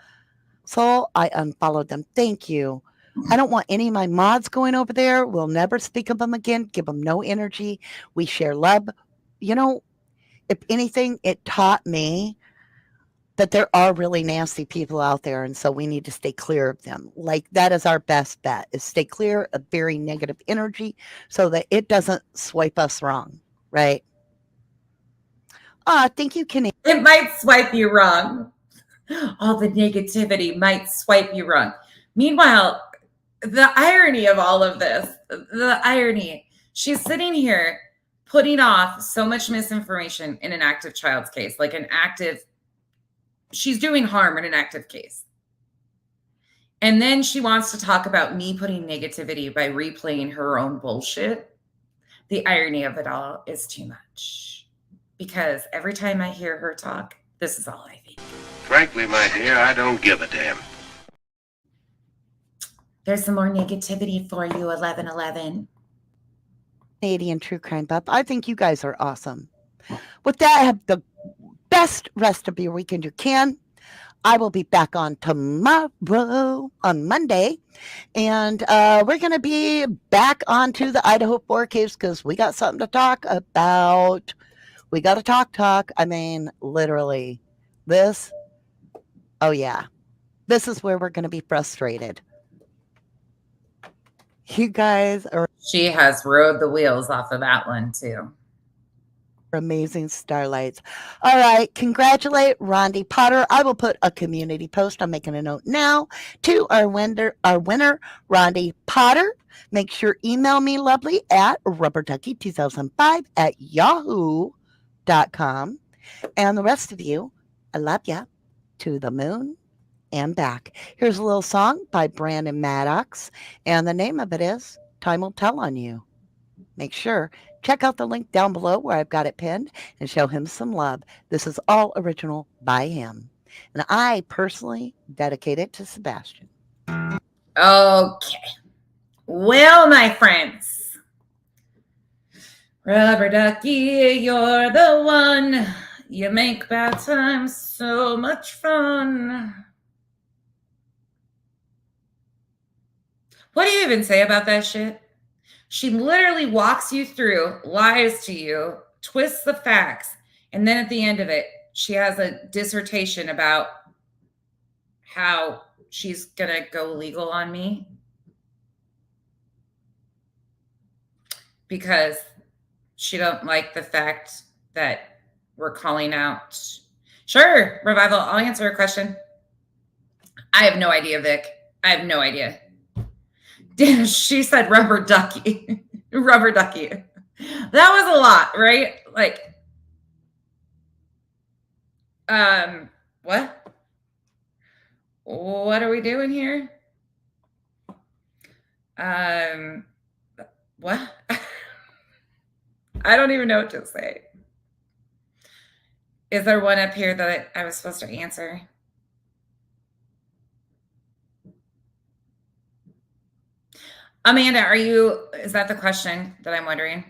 Speaker 2: I unfollowed them. Thank you. I don't want any of my mods going over there. We'll never speak of them again. Give them no energy. We share love. You know, if anything, it taught me that there are really nasty people out there, and so we need to stay clear of them. Like, that is our best bet, is stay clear of very negative energy so that it doesn't swipe us wrong, right? Thank you, Kenny.
Speaker 1: It might swipe you wrong. All the negativity might swipe you wrong. Meanwhile, the irony of all of this, the irony, she's sitting here putting off so much misinformation in an active child's case, like an active, she's doing harm in an active case. And then she wants to talk about me putting negativity by replaying her own bullshit. The irony of it all is too much. Because every time I hear her talk, this is all I think.
Speaker 3: Frankly, my dear, I don't give a damn.
Speaker 1: There's some more negativity for you, 1111.
Speaker 2: Canadian True Crime Buff. I think you guys are awesome. With that, have the best rest of your weekend you can. I will be back on tomorrow, on Monday, and we're going to be back onto the Idaho 4 caves because we got something to talk about. We got to talk. I mean, literally, this, oh yeah, this is where we're going to be frustrated. You guys are
Speaker 1: She has rode the wheels off of that one, too.
Speaker 2: amazing starlights. All right, congratulate Rondi Potter. I will put a community post. I'm making a note now to our winner, Rondi Potter. Make sure email me lovely at rubberducky2005@yahoo.com. And the rest of you, I love ya to the moon and back. Here's a little song by Brandon Maddox, and the name of it is Time Will Tell on You. Make sure, check out the link down below where I've got it pinned and show him some love. This is all original by him. And I personally dedicate it to Sebastian.
Speaker 1: Okay. Well, my friends, Rubber Ducky, you're the one. You make bad times so much fun. What do you even say about that shit? She literally walks you through, lies to you, twists the facts, and then at the end of it, she has a dissertation about how she's going to go legal on me because she don't like the fact that we're calling out. Sure, Revival, I'll answer a question. I have no idea, Vic. I have no idea. She said rubber ducky. Rubber ducky. That was a lot, right? Like, what? What are we doing here? What? I don't even know what to say. Is there one up here that I was supposed to answer? Amanda, is that the question that I'm wondering?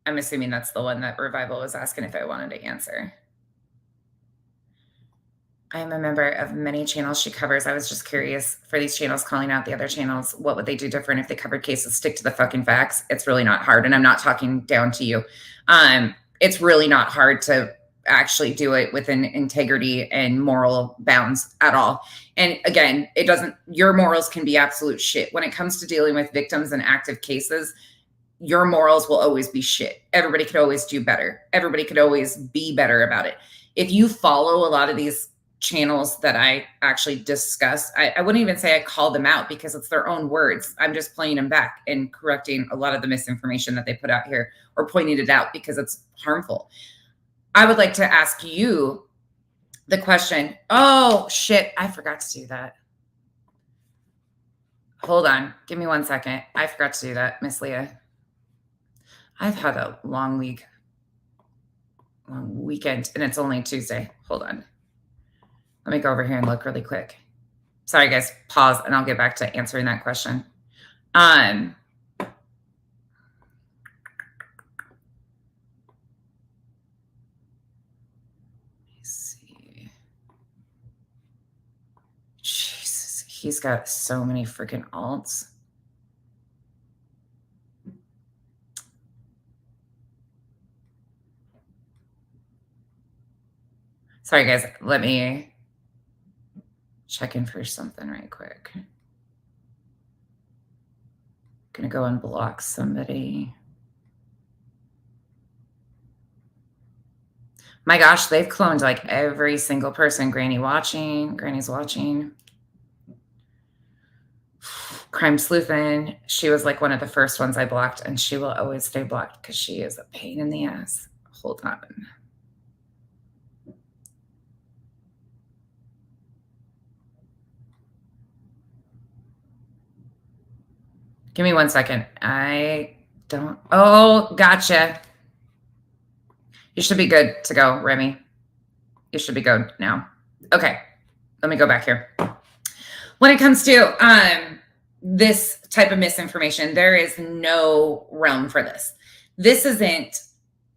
Speaker 1: I'm assuming that's the one that Revival was asking if I wanted to answer. I am a member of many channels she covers. I was just curious, for these channels calling out the other channels, what would they do different if they covered cases? Stick to the fucking facts. It's really not hard. And I'm not talking down to you. It's really not hard to actually do it within integrity and moral bounds at all. And again, your morals can be absolute shit. When it comes to dealing with victims in active cases, your morals will always be shit. Everybody could always do better. Everybody could always be better about it. If you follow a lot of these channels that I actually discuss, I wouldn't even say I call them out because it's their own words. I'm just playing them back and correcting a lot of the misinformation that they put out here or pointing it out because it's harmful. I would like to ask you the question. Oh, shit. I forgot to do that. Hold on. Give me 1 second. I forgot to do that, Miss Leah. I've had a long weekend, and it's only Tuesday. Hold on. Let me go over here and look really quick. Sorry, guys. Pause, and I'll get back to answering that question. Let me see. Jesus, he's got so many freaking alts. Sorry, guys. Let me check in for something right quick. Gonna go and block somebody. My gosh, they've cloned like every single person. Granny's watching. Crime Sleuthin'. She was like one of the first ones I blocked, and she will always stay blocked because she is a pain in the ass. Hold on. Give me 1 second. Oh, gotcha. You should be good to go, Remy. You should be good now. Okay, let me go back here. When it comes to this type of misinformation, there is no realm for this. This isn't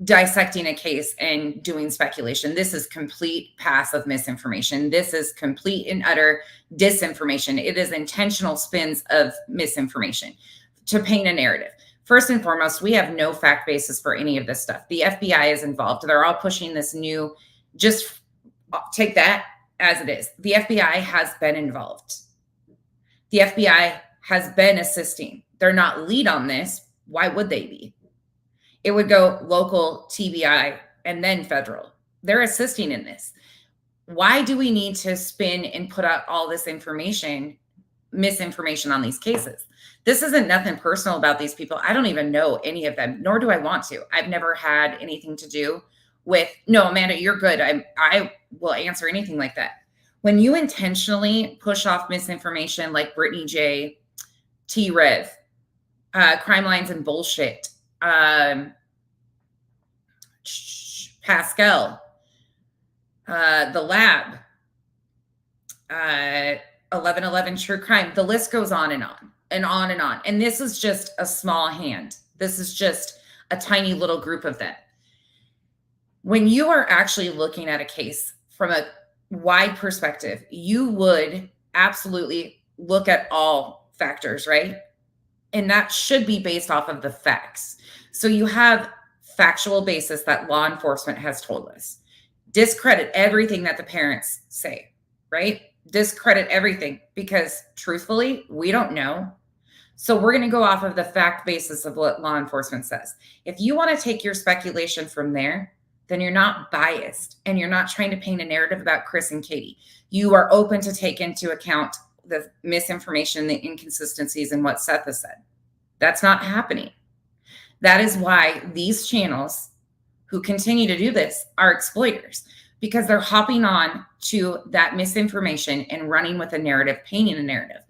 Speaker 1: dissecting a case and doing speculation. This is complete passive misinformation. This is complete and utter disinformation. It is intentional spins of misinformation to paint a narrative. First and foremost, we have no fact basis for any of this stuff. The FBI is involved. They're all pushing this new, just take that as it is. The FBI has been involved. The FBI has been assisting. They're not lead on this. Why would they be? It would go local, TBI, and then federal. They're assisting in this. Why do we need to spin and put out all this information, misinformation on these cases? This isn't nothing personal about these people. I don't even know any of them, nor do I want to. I've never had anything to do with, no, Amanda, you're good. I will answer anything like that. When you intentionally push off misinformation like Brittany J, T-Rev, Crime Lines and Bullshit, Pascal, The Lab, 1111 True Crime, the list goes on and on and on and on. And this is just a small hand. This is just a tiny little group of them. When you are actually looking at a case from a wide perspective, you would absolutely look at all factors, right? And that should be based off of the facts. So you have factual basis that law enforcement has told us. Discredit everything that the parents say, right? Discredit everything because truthfully, we don't know. So we're going to go off of the fact basis of what law enforcement says. If you want to take your speculation from there, then you're not biased and you're not trying to paint a narrative about Chris and Katie. You are open to take into account the misinformation, the inconsistencies in what Seth has said. That's not happening. That is why these channels who continue to do this are exploiters, because they're hopping on to that misinformation and running with a narrative, painting a narrative.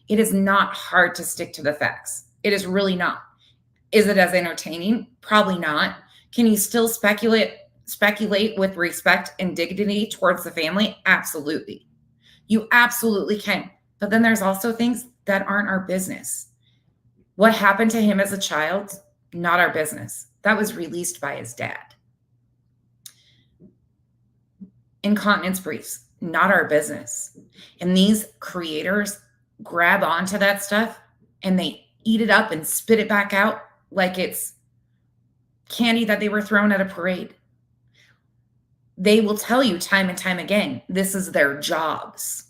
Speaker 1: It is not hard to stick to the facts. It is really not. Is it as entertaining? Probably not. Can you still speculate with respect and dignity towards the family? Absolutely. You absolutely can. But then there's also things that aren't our business. What happened to him as a child? Not our business. That was released by his dad. Incontinence briefs, not our business. And these creators grab onto that stuff and they eat it up and spit it back out like it's candy that they were thrown at a parade. They will tell you time and time again, this is their jobs.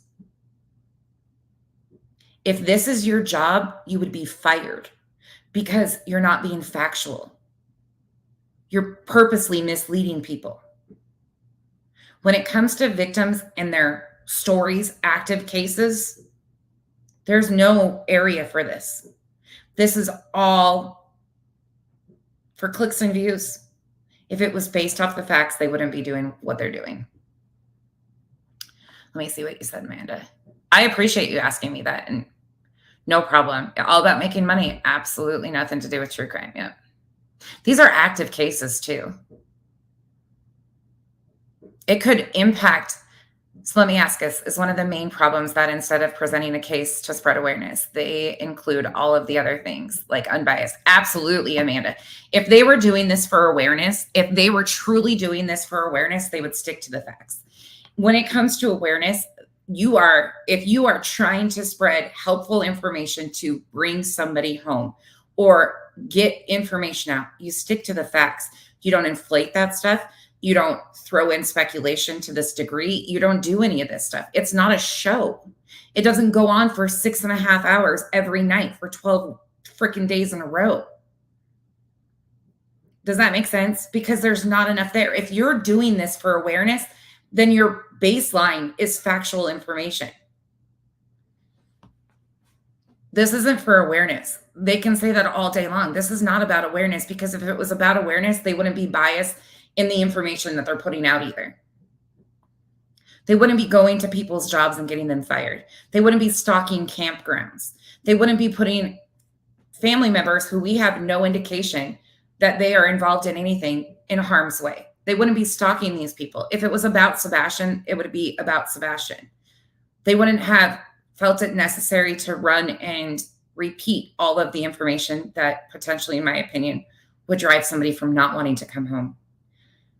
Speaker 1: If this is your job, you would be fired because you're not being factual. You're purposely misleading people. When it comes to victims and their stories, active cases, there's no area for this. This is all for clicks and views. If it was based off the facts, they wouldn't be doing what they're doing. Let me see what you said, Amanda. I appreciate you asking me that, and no problem. All about making money. Absolutely nothing to do with true crime. Yeah. These are active cases too. It could impact. So let me ask this, is one of the main problems that instead of presenting a case to spread awareness, they include all of the other things like unbiased? Absolutely, Amanda. If they were doing this for awareness, if they were truly doing this for awareness, they would stick to the facts. When it comes to awareness, if you are trying to spread helpful information to bring somebody home or get information out, you stick to the facts. You don't inflate that stuff. You don't throw in speculation to this degree. You don't do any of this stuff. It's not a show. It doesn't go on for 6.5 hours every night for 12 freaking days in a row. Does that make sense? Because there's not enough there. If you're doing this for awareness, then your baseline is factual information. This isn't for awareness. They can say that all day long. This is not about awareness, because if it was about awareness, they wouldn't be biased in the information that they're putting out either. They wouldn't be going to people's jobs and getting them fired. They wouldn't be stalking campgrounds. They wouldn't be putting family members who we have no indication that they are involved in anything in harm's way. They wouldn't be stalking these people. If it was about Sebastian, it would be about Sebastian. They wouldn't have felt it necessary to run and repeat all of the information that potentially, in my opinion, would drive somebody from not wanting to come home,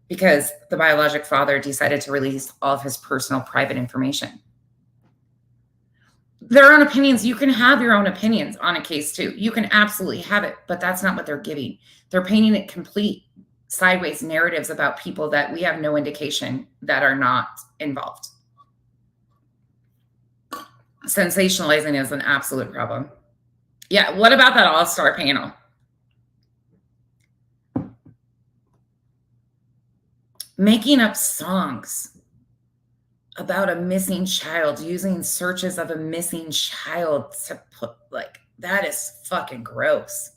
Speaker 1: because the biologic father decided to release all of his personal private information. Their own opinions, you can have your own opinions on a case too. You can absolutely have it, but that's not what they're giving. They're painting it complete sideways narratives about people that we have no indication that are not involved. Sensationalizing is an absolute problem. Yeah, what about that all-star panel? Making up songs about a missing child, using searches of a missing child to put, like, that is fucking gross.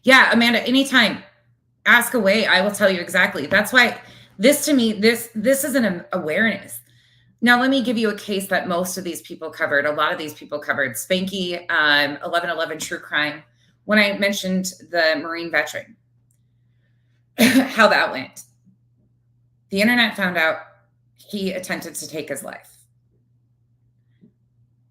Speaker 1: Yeah, Amanda, anytime, ask away. I will tell you exactly. That's why this, to me, this is an awareness. Now, let me give you a case that most of these people covered. A lot of these people covered Spanky, 1111 True Crime. When I mentioned the Marine veteran, how that went. The internet found out he attempted to take his life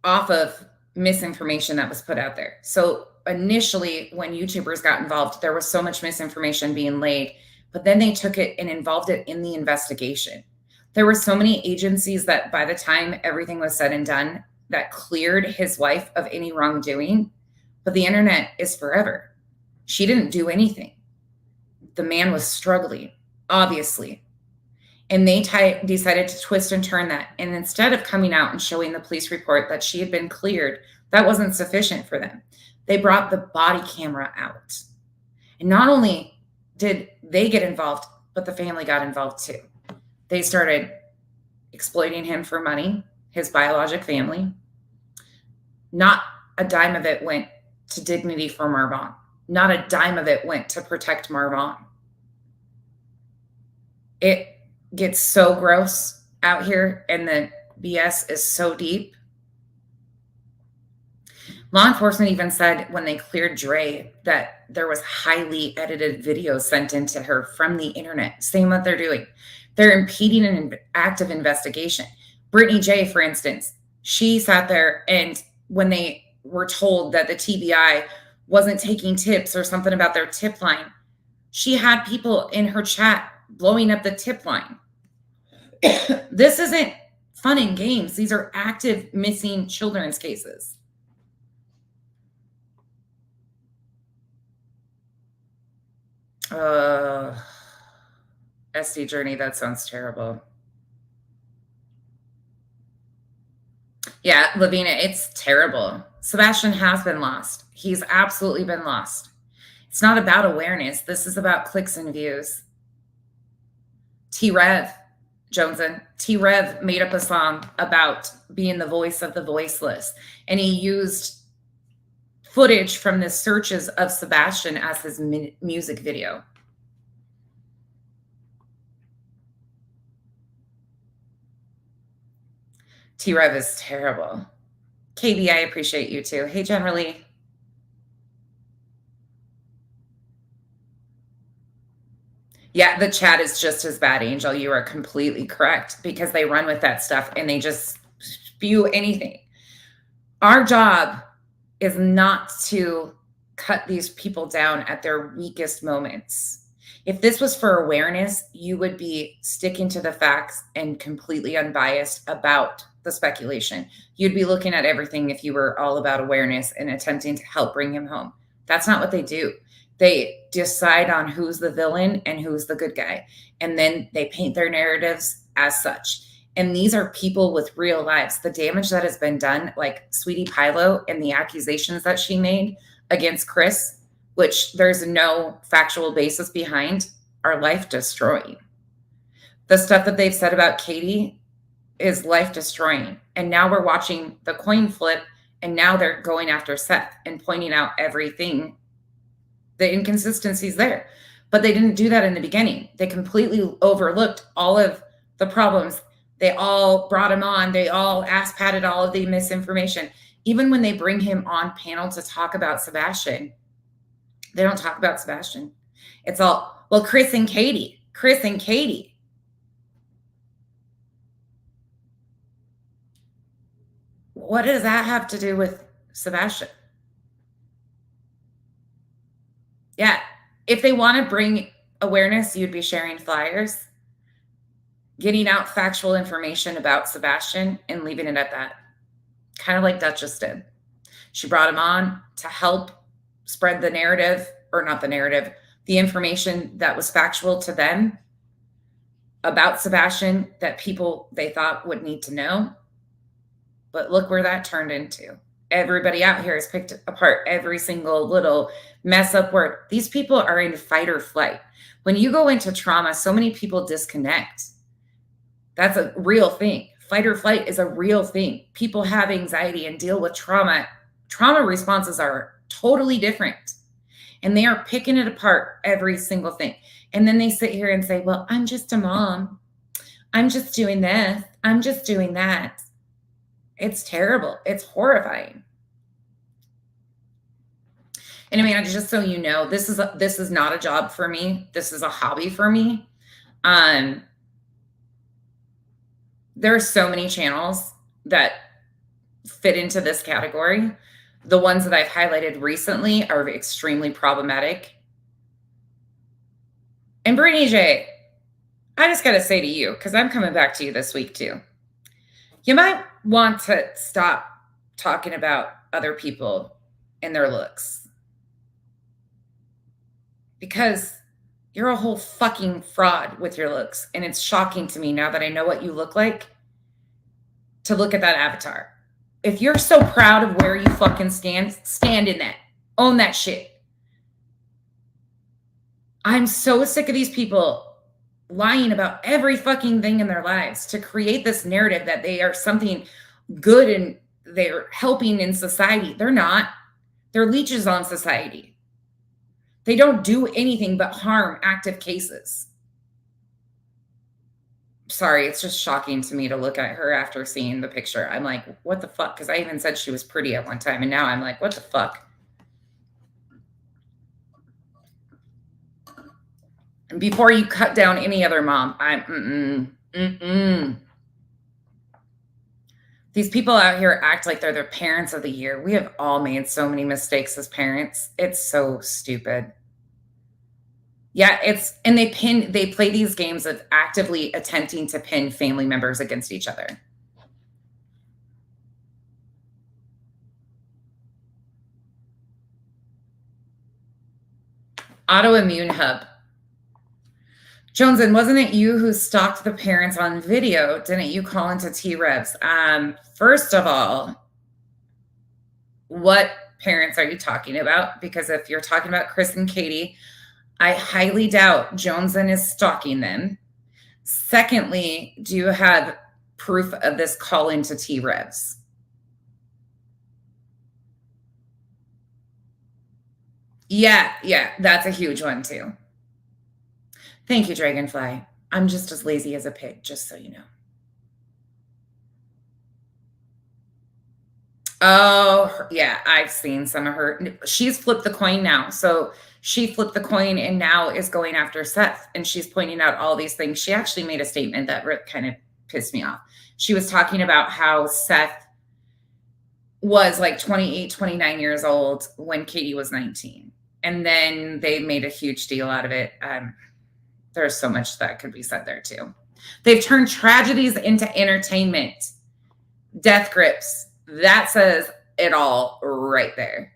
Speaker 1: off of misinformation that was put out there. So initially, when YouTubers got involved, there was so much misinformation being laid, but then they took it and involved it in the investigation. There were so many agencies that by the time everything was said and done, that cleared his wife of any wrongdoing, but the internet is forever. She didn't do anything. The man was struggling, obviously. And they decided to twist and turn that. And instead of coming out and showing the police report that she had been cleared, that wasn't sufficient for them. They brought the body camera out. And not only did they get involved, but the family got involved too. They started exploiting him for money, his biologic family. Not a dime of it went to dignity for Marvon. Not a dime of it went to protect Marvon. It gets so gross out here, and the BS is so deep. Law enforcement even said when they cleared Dre that there was highly edited videos sent into her from the internet, saying what they're doing. They're impeding an active investigation. Brittany J., for instance, she sat there, and when they were told that the TBI wasn't taking tips or something about their tip line, she had people in her chat blowing up the tip line. This isn't fun and games. These are active missing children's cases. SD Journey, that sounds terrible. Yeah, Lavina, it's terrible. Sebastian has been lost. He's absolutely been lost. It's not about awareness. This is about clicks and views. T-Rev, Joneson, T-Rev made up a song about being the voice of the voiceless. And he used footage from the searches of Sebastian as his music video. T-Rev is terrible. KB, I appreciate you too. Hey, Generally. Yeah, the chat is just as bad, Angel. You are completely correct, because they run with that stuff and they just spew anything. Our job is not to cut these people down at their weakest moments. If this was for awareness, you would be sticking to the facts and completely unbiased about the speculation. You'd be looking at everything if you were all about awareness and attempting to help bring him home. That's not what they do. They decide on who's the villain and who's the good guy. And then they paint their narratives as such. And these are people with real lives. The damage that has been done, like Sweetie Pilo and the accusations that she made against Chris, which there's no factual basis behind, are life destroying. The stuff that they've said about Katie is life destroying. And now we're watching the coin flip, and now they're going after Seth and pointing out everything, the inconsistencies there. But they didn't do that in the beginning. They completely overlooked all of the problems. They all brought him on. They all ass-patted all of the misinformation. Even when they bring him on panel to talk about Sebastian, they don't talk about Sebastian. It's all, well, Chris and Katie. What does that have to do with Sebastian? Yeah, if they want to bring awareness, you'd be sharing flyers, getting out factual information about Sebastian and leaving it at that. Kind of like Duchess did. She brought him on to help spread the narrative, or not the narrative, the information that was factual to them about Sebastian that people they thought would need to know. But look where that turned into. Everybody out here has picked apart every single little mess up word. These people are in fight or flight. When you go into trauma, so many people disconnect. That's a real thing. Fight or flight is a real thing. People have anxiety and deal with trauma. Trauma responses are totally different. And they are picking it apart, every single thing. And then they sit here and say, well, I'm just a mom. I'm just doing this. I'm just doing that. It's terrible. It's horrifying. And I mean, just so you know, this is not a job for me. This is a hobby for me. There are so many channels that fit into this category. The ones that I've highlighted recently are extremely problematic. And Brittany J, I just got to say to you, because I'm coming back to you this week too, you might want to stop talking about other people and their looks. Because you're a whole fucking fraud with your looks. And it's shocking to me now that I know what you look like to look at that avatar. If you're so proud of where you fucking stand in that. Own that shit. I'm so sick of these people lying about every fucking thing in their lives to create this narrative that they are something good and they're helping in society. They're not. They're leeches on society. They don't do anything but harm active cases. Sorry, it's just shocking to me to look at her after seeing the picture. I'm like, what the fuck? Because I even said she was pretty at one time, and now I'm like, what the fuck? And before you cut down any other mom, These people out here act like they're the parents of the year. We have all made so many mistakes as parents. It's so stupid. Yeah, and they play these games of actively attempting to pin family members against each other. Autoimmune Hub. Joneson, wasn't it you who stalked the parents on video? Didn't you call into T-Revs? First of all, what parents are you talking about? Because if you're talking about Chris and Katie, I highly doubt Joneson is stalking them. Secondly, do you have proof of this call into T-Revs? Yeah, that's a huge one too. Thank you, Dragonfly. I'm just as lazy as a pig, just so you know. Oh, yeah, I've seen some of her. She's flipped the coin now. So she flipped the coin and now is going after Seth. And she's pointing out all these things. She actually made a statement that kind of pissed me off. She was talking about how Seth was like 28, 29 years old when Katie was 19. And then they made a huge deal out of it. There's so much that could be said there too. They've turned tragedies into entertainment. Death grips. That says it all right there.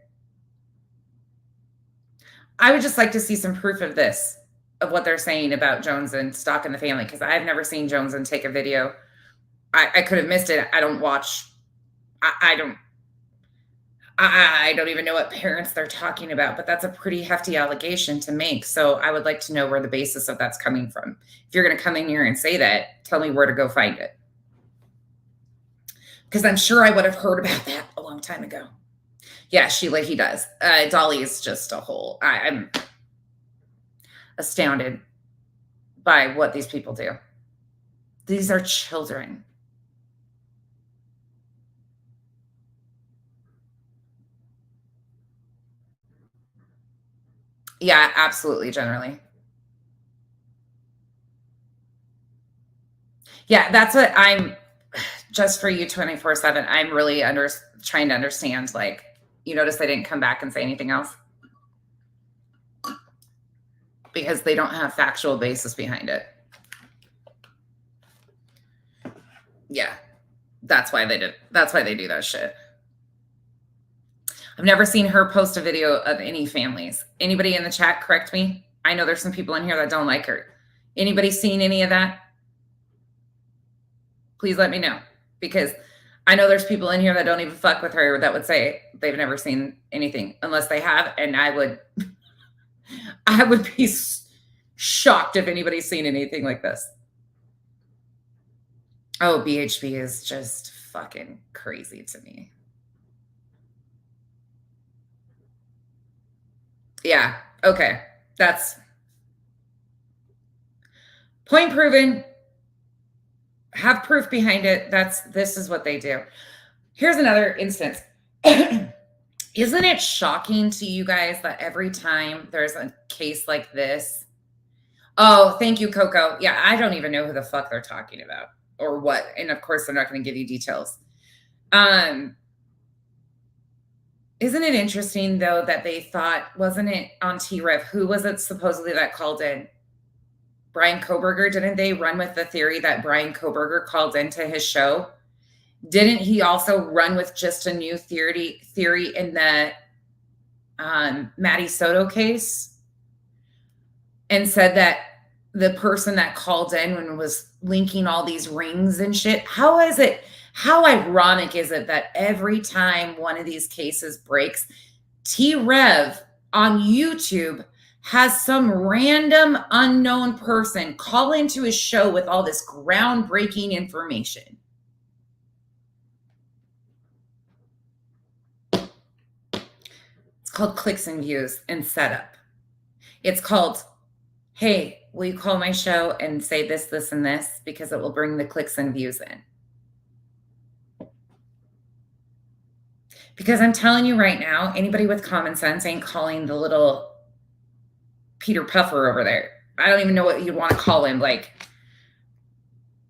Speaker 1: I would just like to see some proof of this, of what they're saying about Jones and stalking the family, because I've never seen Jones and take a video. I could have missed it. I don't watch. I don't even know what parents they're talking about, but that's a pretty hefty allegation to make. So I would like to know where the basis of that's coming from. If you're going to come in here and say that, tell me where to go find it. Because I'm sure I would have heard about that a long time ago. Yeah, Sheila, he does. Dolly is just a whole. I'm astounded by what these people do. These are children. Yeah, absolutely, generally. Yeah, that's what I'm, just for you 24/7, I'm really trying to understand, like, you notice they didn't come back and say anything else? Because they don't have factual basis behind it. Yeah, that's why they do that shit. I've never seen her post a video of any families. Anybody in the chat correct me? I know there's some people in here that don't like her. Anybody seen any of that? Please let me know, because I know there's people in here that don't even fuck with her that would say they've never seen anything, unless they have, and I would be shocked if anybody's seen anything like this. Oh, BHB is just fucking crazy to me. Yeah, okay. That's point proven. Have proof behind it. This is what they do. Here's another instance. Isn't it shocking to you guys that every time there's a case like this? Oh, thank you, Coco. Yeah, I don't even know who the fuck they're talking about or what. And of course, they're not going to give you details. Isn't it interesting, though, that they thought, wasn't it on T-Rev? Who was it supposedly that called in? Brian Koberger? Didn't they run with the theory that Brian Koberger called into his show? Didn't he also run with just a new theory in the Maddie Soto case and said that the person that called in when was linking all these rings and shit? How ironic is it that every time one of these cases breaks, T-Rev on YouTube has some random unknown person call into his show with all this groundbreaking information? It's called clicks and views and setup. It's called, hey, will you call my show and say this, this, and this, because it will bring the clicks and views in. Because I'm telling you right now, anybody with common sense ain't calling the little Peter Puffer over there. I don't even know what you'd want to call him. Like,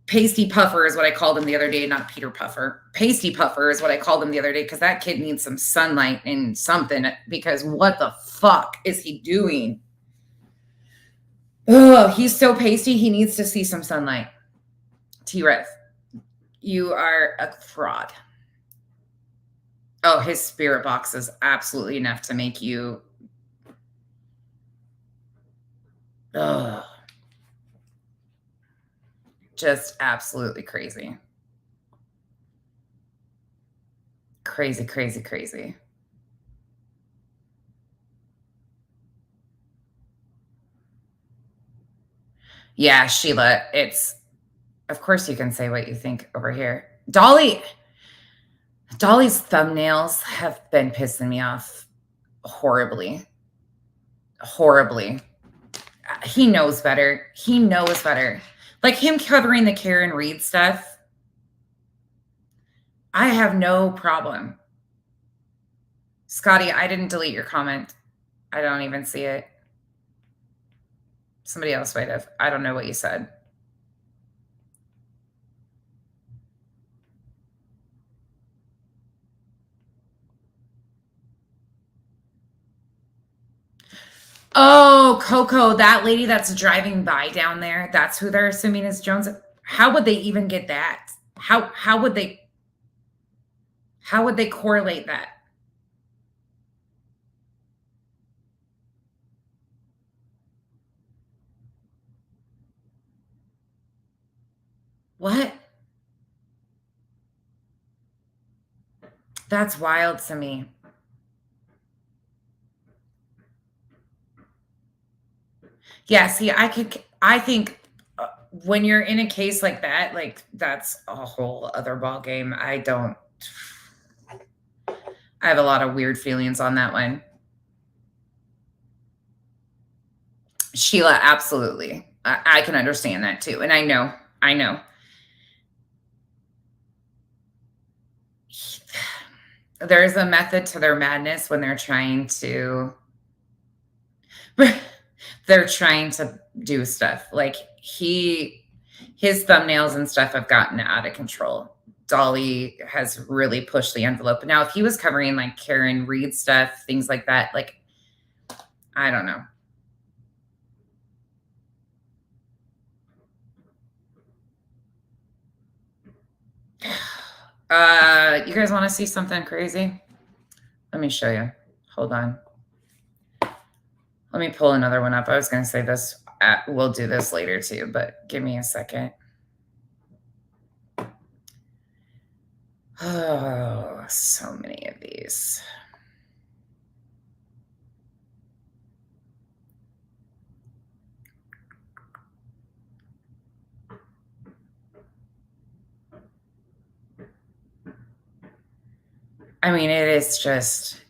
Speaker 1: Pasty Puffer is what I called him the other day, not Peter Puffer. Pasty Puffer is what I called him the other day, because that kid needs some sunlight and something, because what the fuck is he doing? Oh, he's so pasty, he needs to see some sunlight. T-Rev, you are a fraud. Oh, his spirit box is absolutely enough to make you... Oh, just absolutely crazy. Crazy, crazy, crazy. Yeah, Sheila, of course you can say what you think over here. Dolly's thumbnails have been pissing me off horribly. Horribly. He knows better. He knows better. Like him covering the Karen Reed stuff, I have no problem. Scotty, I didn't delete your comment. I don't even see it. Somebody else might have. I don't know what you said. Oh, Coco, that lady that's driving by down there, that's who they're assuming is Jones. How would they even get that? How would they correlate that? What? That's wild to me. Yeah, see, I think when you're in a case like that, like that's a whole other ball game. I have a lot of weird feelings on that one. Sheila, absolutely. I can understand that too. And I know. There's a method to their madness when they're trying to do stuff. Like his thumbnails and stuff have gotten out of control. Dolly has really pushed the envelope. Now, if he was covering like Karen Reed stuff, things like that, like, I don't know. You guys want to see something crazy? Let me show you. Hold on. Let me pull another one up. I was going to say this. We'll do this later too, but give me a second. Oh, so many of these. I mean, it is just...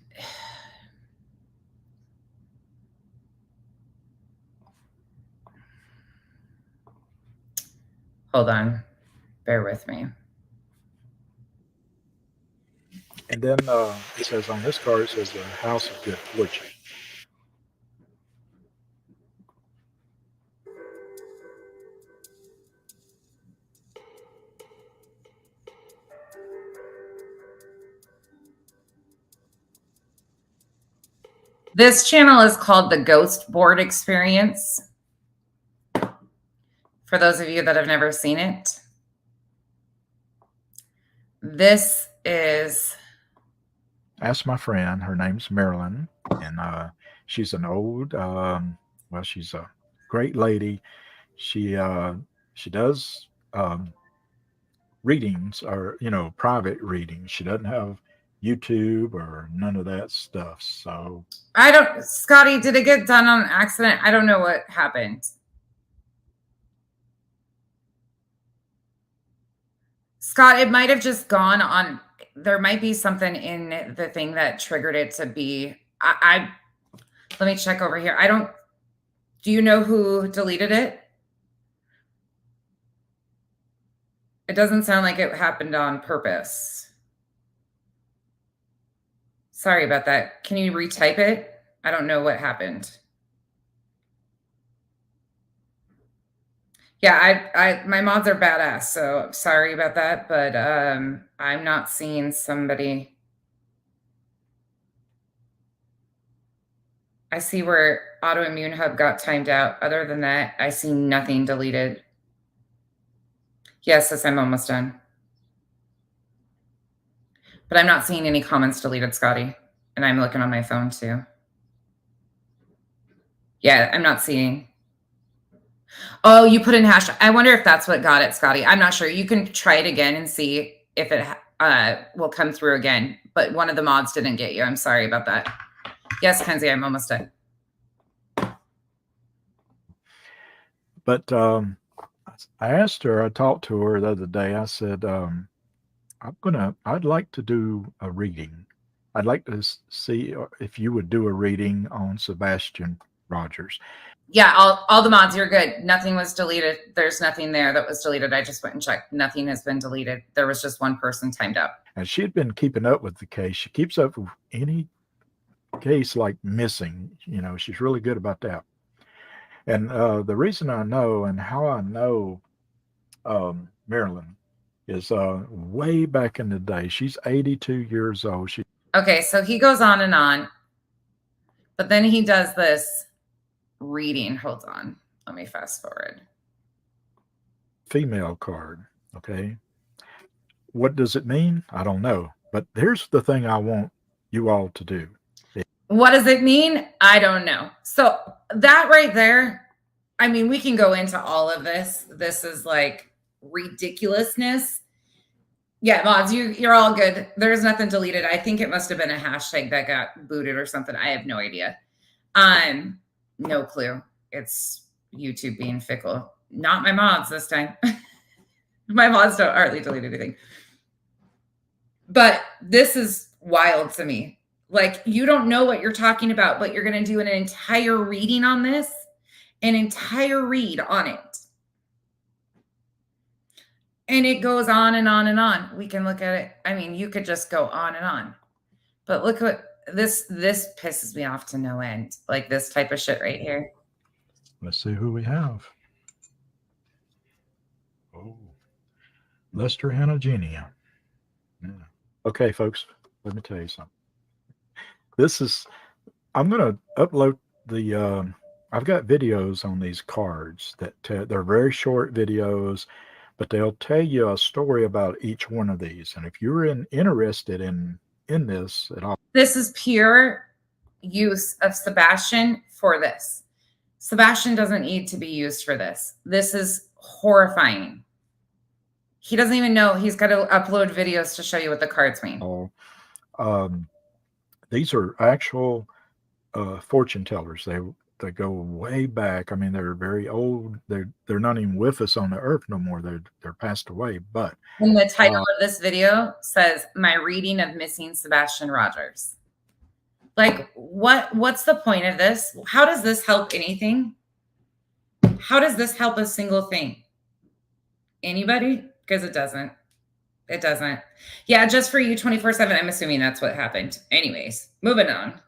Speaker 1: Hold on. Bear with me.
Speaker 4: And then it says on this card, it says the house of good fortune.
Speaker 1: This channel is called the Ghost Board Experience. For those of you that have never seen it. This is...
Speaker 4: Ask my friend. Her name's Marilyn. And she's an old, well, she's a great lady. She does readings, or, private readings. She doesn't have YouTube or none of that stuff. So
Speaker 1: Scotty, did it get done on accident? I don't know what happened. Scott, it might have just gone on. There might be something in the thing that triggered it to be. Let me check over here. Do you know who deleted it? It doesn't sound like it happened on purpose. Sorry about that. Can you retype it? I don't know what happened. Yeah, my mods are badass, so sorry about that, but I'm not seeing somebody. I see where Autoimmune Hub got timed out. Other than that, I see nothing deleted. Yes, I'm almost done. But I'm not seeing any comments deleted, Scotty. And I'm looking on my phone too. Yeah, I'm not seeing. Oh, you put in hashtag. I wonder if that's what got it, Scotty. I'm not sure. You can try it again and see if it will come through again. But one of the mods didn't get you. I'm sorry about that. Yes, Kenzie, I'm almost done.
Speaker 4: But I asked her, I talked to her the other day. I said, I'd like to do a reading. I'd like to see if you would do a reading on Sebastian Rogers.
Speaker 1: Yeah, all the mods, you're good. Nothing was deleted. There's nothing there that was deleted. I just went and checked. Nothing has been deleted. There was just one person timed out.
Speaker 4: And she had been keeping up with the case. She keeps up with any case like missing. She's really good about that. And the reason I know and how I know Marilyn is way back in the day. She's 82 years old.
Speaker 1: Okay, so he goes on and on. But then he does this reading. Hold on. Let me fast forward.
Speaker 4: Female card. Okay. What does it mean? I don't know. But here's the thing I want you all to do.
Speaker 1: What does it mean? I don't know. So that right there, I mean, we can go into all of this. This is like ridiculousness. Yeah, mods, you're all good. There's nothing deleted. I think it must have been a hashtag that got booted or something. I have no idea. No clue. It's YouTube being fickle. Not my mods this time. My mods don't hardly delete anything. But this is wild to me. Like, you don't know what you're talking about, but you're going to do an entire reading on this, an entire read on it. And it goes on and on and on. We can look at it. I mean, you could just go on and on. But look what this pisses me off to no end. Like this type of shit right here.
Speaker 4: Let's see who we have. Oh, Lester Hanagenia. Yeah. Okay, folks, let me tell you something. I'm going to upload the, I've got videos on these cards that they're very short videos, but they'll tell you a story about each one of these. And if you're interested in this at all.
Speaker 1: This is pure use of Sebastian for this. Sebastian doesn't need to be used for this. This is horrifying. He doesn't even know he's got to upload videos to show you what the cards mean.
Speaker 4: These are actual fortune tellers. They go way back. I mean, they're very old. They're not even with us on the earth no more. They're passed away. But
Speaker 1: and the title of this video says "My Reading of Missing Sebastian Rogers." Like, what's the point of this? How does this help anything? How does this help a single thing? Anybody? Because it doesn't. It doesn't. Yeah, just for you 24/7. I'm assuming that's what happened. Anyways, moving on.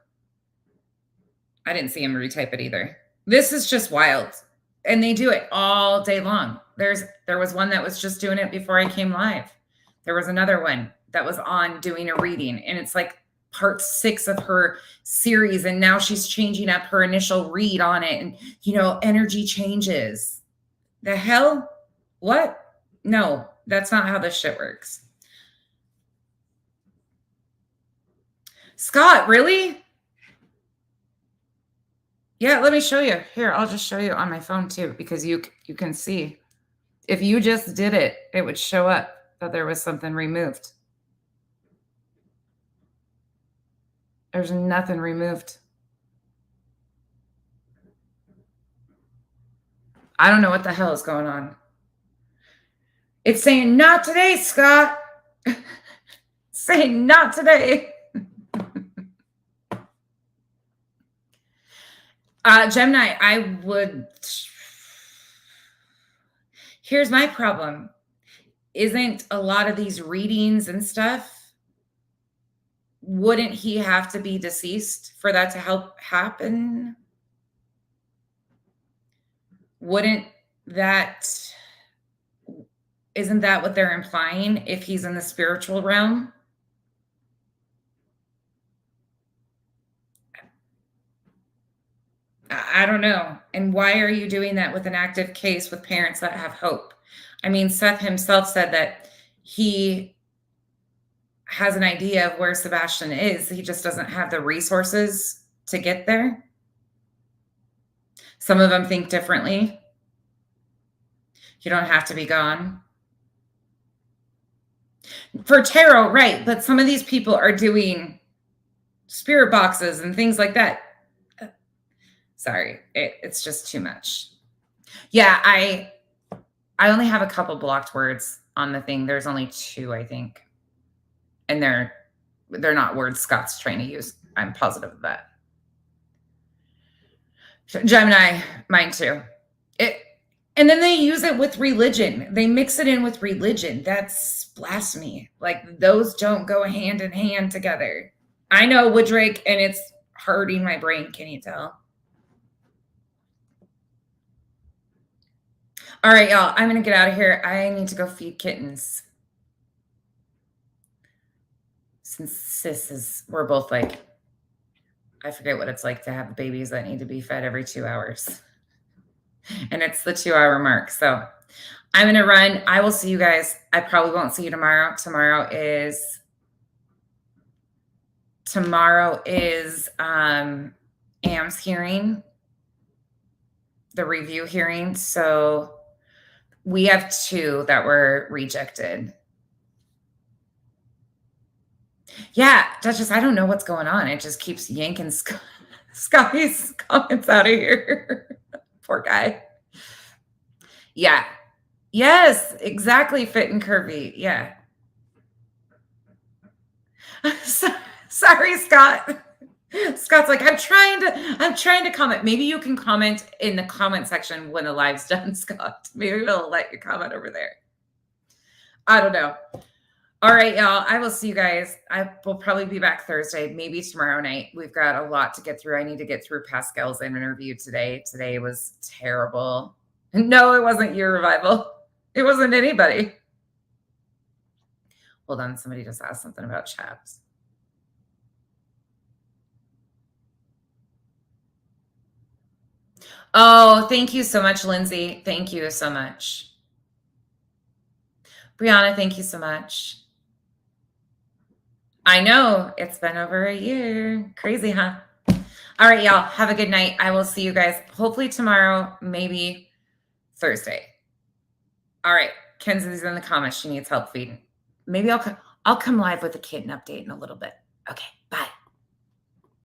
Speaker 1: I didn't see him retype it either. This is just wild. And they do it all day long. There was one that was just doing it before I came live. There was another one that was on doing a reading. And it's like part 6 of her series. And now she's changing up her initial read on it. And, you know, energy changes. The hell? What? No, that's not how this shit works. Scott, really? Yeah, let me show you. Here, I'll just show you on my phone too, because you can see. If you just did it, it would show up that there was something removed. There's nothing removed. I don't know what the hell is going on. It's saying, not today, Scott. Saying, not today. Gemini, here's my problem. Isn't a lot of these readings and stuff, wouldn't he have to be deceased for that to help happen? Isn't that what they're implying if he's in the spiritual realm? I don't know. And why are you doing that with an active case with parents that have hope? I mean, Seth himself said that he has an idea of where Sebastian is. He just doesn't have the resources to get there. Some of them think differently. You don't have to be gone. For tarot, right. But some of these people are doing spirit boxes and things like that. Sorry, it's just too much. Yeah, I only have a couple blocked words on the thing. There's only 2, I think. And they're not words Scott's trying to use. I'm positive of that. Gemini, mine too. And then they use it with religion. They mix it in with religion. That's blasphemy. Like, those don't go hand in hand together. I know, Woodrick, and it's hurting my brain. Can you tell? All right, y'all, I'm going to get out of here. I need to go feed kittens. Since we're both like, I forget what it's like to have babies that need to be fed every 2 hours. And it's the 2-hour mark. So I'm going to run. I will see you guys. I probably won't see you tomorrow. Tomorrow is Am's hearing, the review hearing. So We have 2 that were rejected. Yeah, Duchess, I don't know what's going on. It just keeps yanking Scotty's comments out of here. Poor guy. Yeah. Yes, exactly. Fit and curvy. Yeah. Sorry, Scott. Scott's like, I'm trying to comment. Maybe you can comment in the comment section when the live's done, Scott. Maybe we'll let you comment over there. I don't know. All right, y'all. I will see you guys. I will probably be back Thursday, maybe tomorrow night. We've got a lot to get through. I need to get through Pascal's interview today. Today was terrible. No, it wasn't your revival. It wasn't anybody. Hold on. Somebody just asked something about chaps. Oh, thank you so much, Lindsay. Thank you so much. Brianna, thank you so much. I know. It's been over a year. Crazy, huh? All right, y'all. Have a good night. I will see you guys hopefully tomorrow, maybe Thursday. All right. Kenzie's in the comments. She needs help feeding. Maybe I'll come live with a kitten update in a little bit. Okay. Bye.